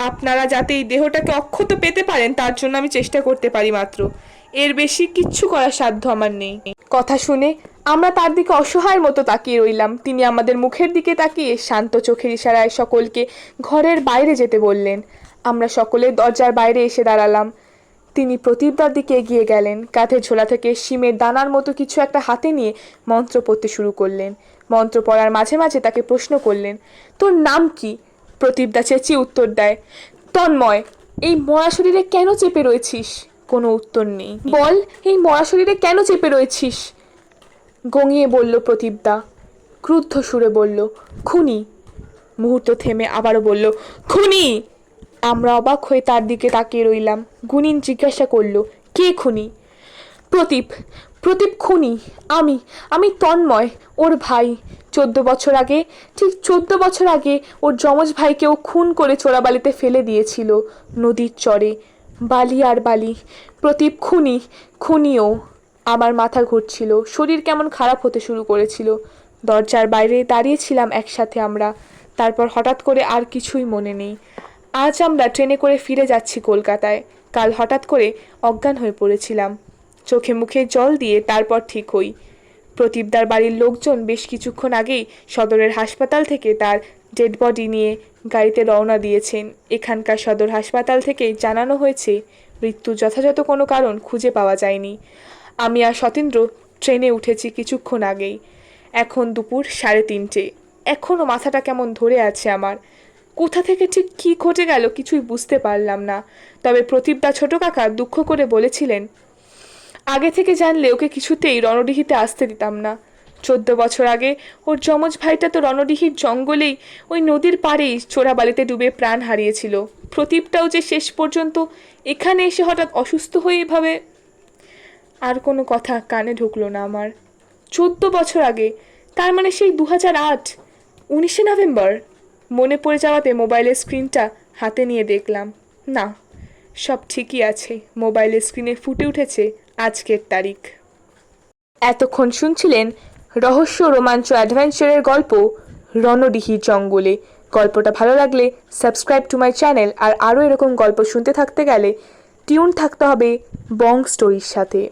আপনারা যাতে এই দেহটাকে অক্ষত পেতে পারেন তার জন্য আমি চেষ্টা করতে পারি মাত্র, এর বেশি কিচ্ছু করার সাধ্য আমার নেই। কথা শুনে আমরা তার দিকে অসহায়ের মতো তাকিয়ে রইলাম। তিনি আমাদের মুখের দিকে তাকিয়ে শান্ত চোখের ইশারায় সকলকে ঘরের বাইরে যেতে বললেন। আমরা সকলে দরজার বাইরে এসে দাঁড়ালাম। তিনি প্রদীপদার দিকে এগিয়ে গেলেন, কাঁধের ঝোলা থেকে শিমের দানার মতো কিছু একটা হাতে নিয়ে মন্ত্র পড়তে শুরু করলেন। মন্ত্র পড়ার মাঝে মাঝে তাকে প্রশ্ন করলেন, তোর নাম কি? প্রদীপদা চেঁচিয়ে উত্তর দেয়, তন্ময়। এই মরা শরীরে কেন চেপে রয়েছিস? কোনো উত্তর নেই। বল, এই মরা শরীরে কেন চেপে রয়েছিস? গঙিয়ে বলল প্রদীপদা। ক্রুদ্ধ সুরে বলল, খুনি। মুহূর্ত থেমে আবারও বলল, খুনি। আমরা অবাক হয়ে তার দিকে তাকিয়ে রইলাম। গুনিন জিজ্ঞাসা করলো, কে খুনি? প্রদীপ। প্রদীপ খুনি। আমি তন্ময়, ওর ভাই। 14 বছর আগে, ঠিক 14 বছর আগে ওর যমজ ভাইকেও খুন করে চোরাবালিতে ফেলে দিয়েছিল নদীর চরে। বালি আর বালি। প্রদীপ খুনি, খুনিও। আমার মাথা ঘুরছিল, শরীর কেমন খারাপ হতে শুরু করেছিল। দরজার বাইরে দাঁড়িয়েছিলাম একসাথে আমরা। তারপর হঠাৎ করে আর কিছুই মনে নেই। আজ আমরা ট্রেনে করে ফিরে যাচ্ছি কলকাতায়। কাল হঠাৎ করে অজ্ঞান হয়ে পড়েছিলাম। চোখে মুখে জল দিয়ে তারপর ঠিক হই। প্রদীপদার বাড়ির লোকজন বেশ কিছুক্ষণ আগেই সদরের হাসপাতাল থেকে তার ডেড বডি নিয়ে গাড়িতে রওনা দিয়েছেন। এখানকার সদর হাসপাতাল থেকে জানানো হয়েছে মৃত্যুর যথাযথ কোনো কারণ খুঁজে পাওয়া যায়নি। আমি আর সতীন্দ্র ট্রেনে উঠেছি কিছুক্ষণ আগেই। এখন দুপুর 3:30। এখনও মাথাটা কেমন ধরে আছে আমার। কোথা থেকে ঠিক কী ঘটে গেল কিছুই বুঝতে পারলাম না। তবে প্রদীপদা ছোট কাকা দুঃখ করে বলেছিলেন, আগে থেকে জানলে ওকে কিছুতেই রণডিহিতে আসতে দিতাম না। 14 বছর আগে ওর যমজ ভাইটা তো রণডিহির জঙ্গলেই, ওই নদীর পাড়েই চোরাবালিতে ডুবে প্রাণ হারিয়েছিল। প্রদীপটাও যে শেষ পর্যন্ত এখানে এসে হঠাৎ অসুস্থ হয়ে এভাবে... আর কোনো কথা কানে ঢুকলো না আমার। 14 বছর আগে, তার মানে সেই 2008, 19শে নভেম্বর। মনে পড়ে যাওয়াতে মোবাইলের স্ক্রিনটা হাতে নিয়ে দেখলাম, না, সব ঠিকই আছে। মোবাইলের স্ক্রিনে ফুটে উঠেছে আজকের তারিখ। এতক্ষণ শুনছিলেন রহস্য, রোমাঞ্চ, অ্যাডভেঞ্চারের গল্প রণডিহির জঙ্গলে। গল্পটা ভালো লাগলে সাবস্ক্রাইব টু মাই চ্যানেল। আর আরও এরকম গল্প শুনতে থাকতে গেলে টিউন থাকতে হবে বং স্টোরির সাথে।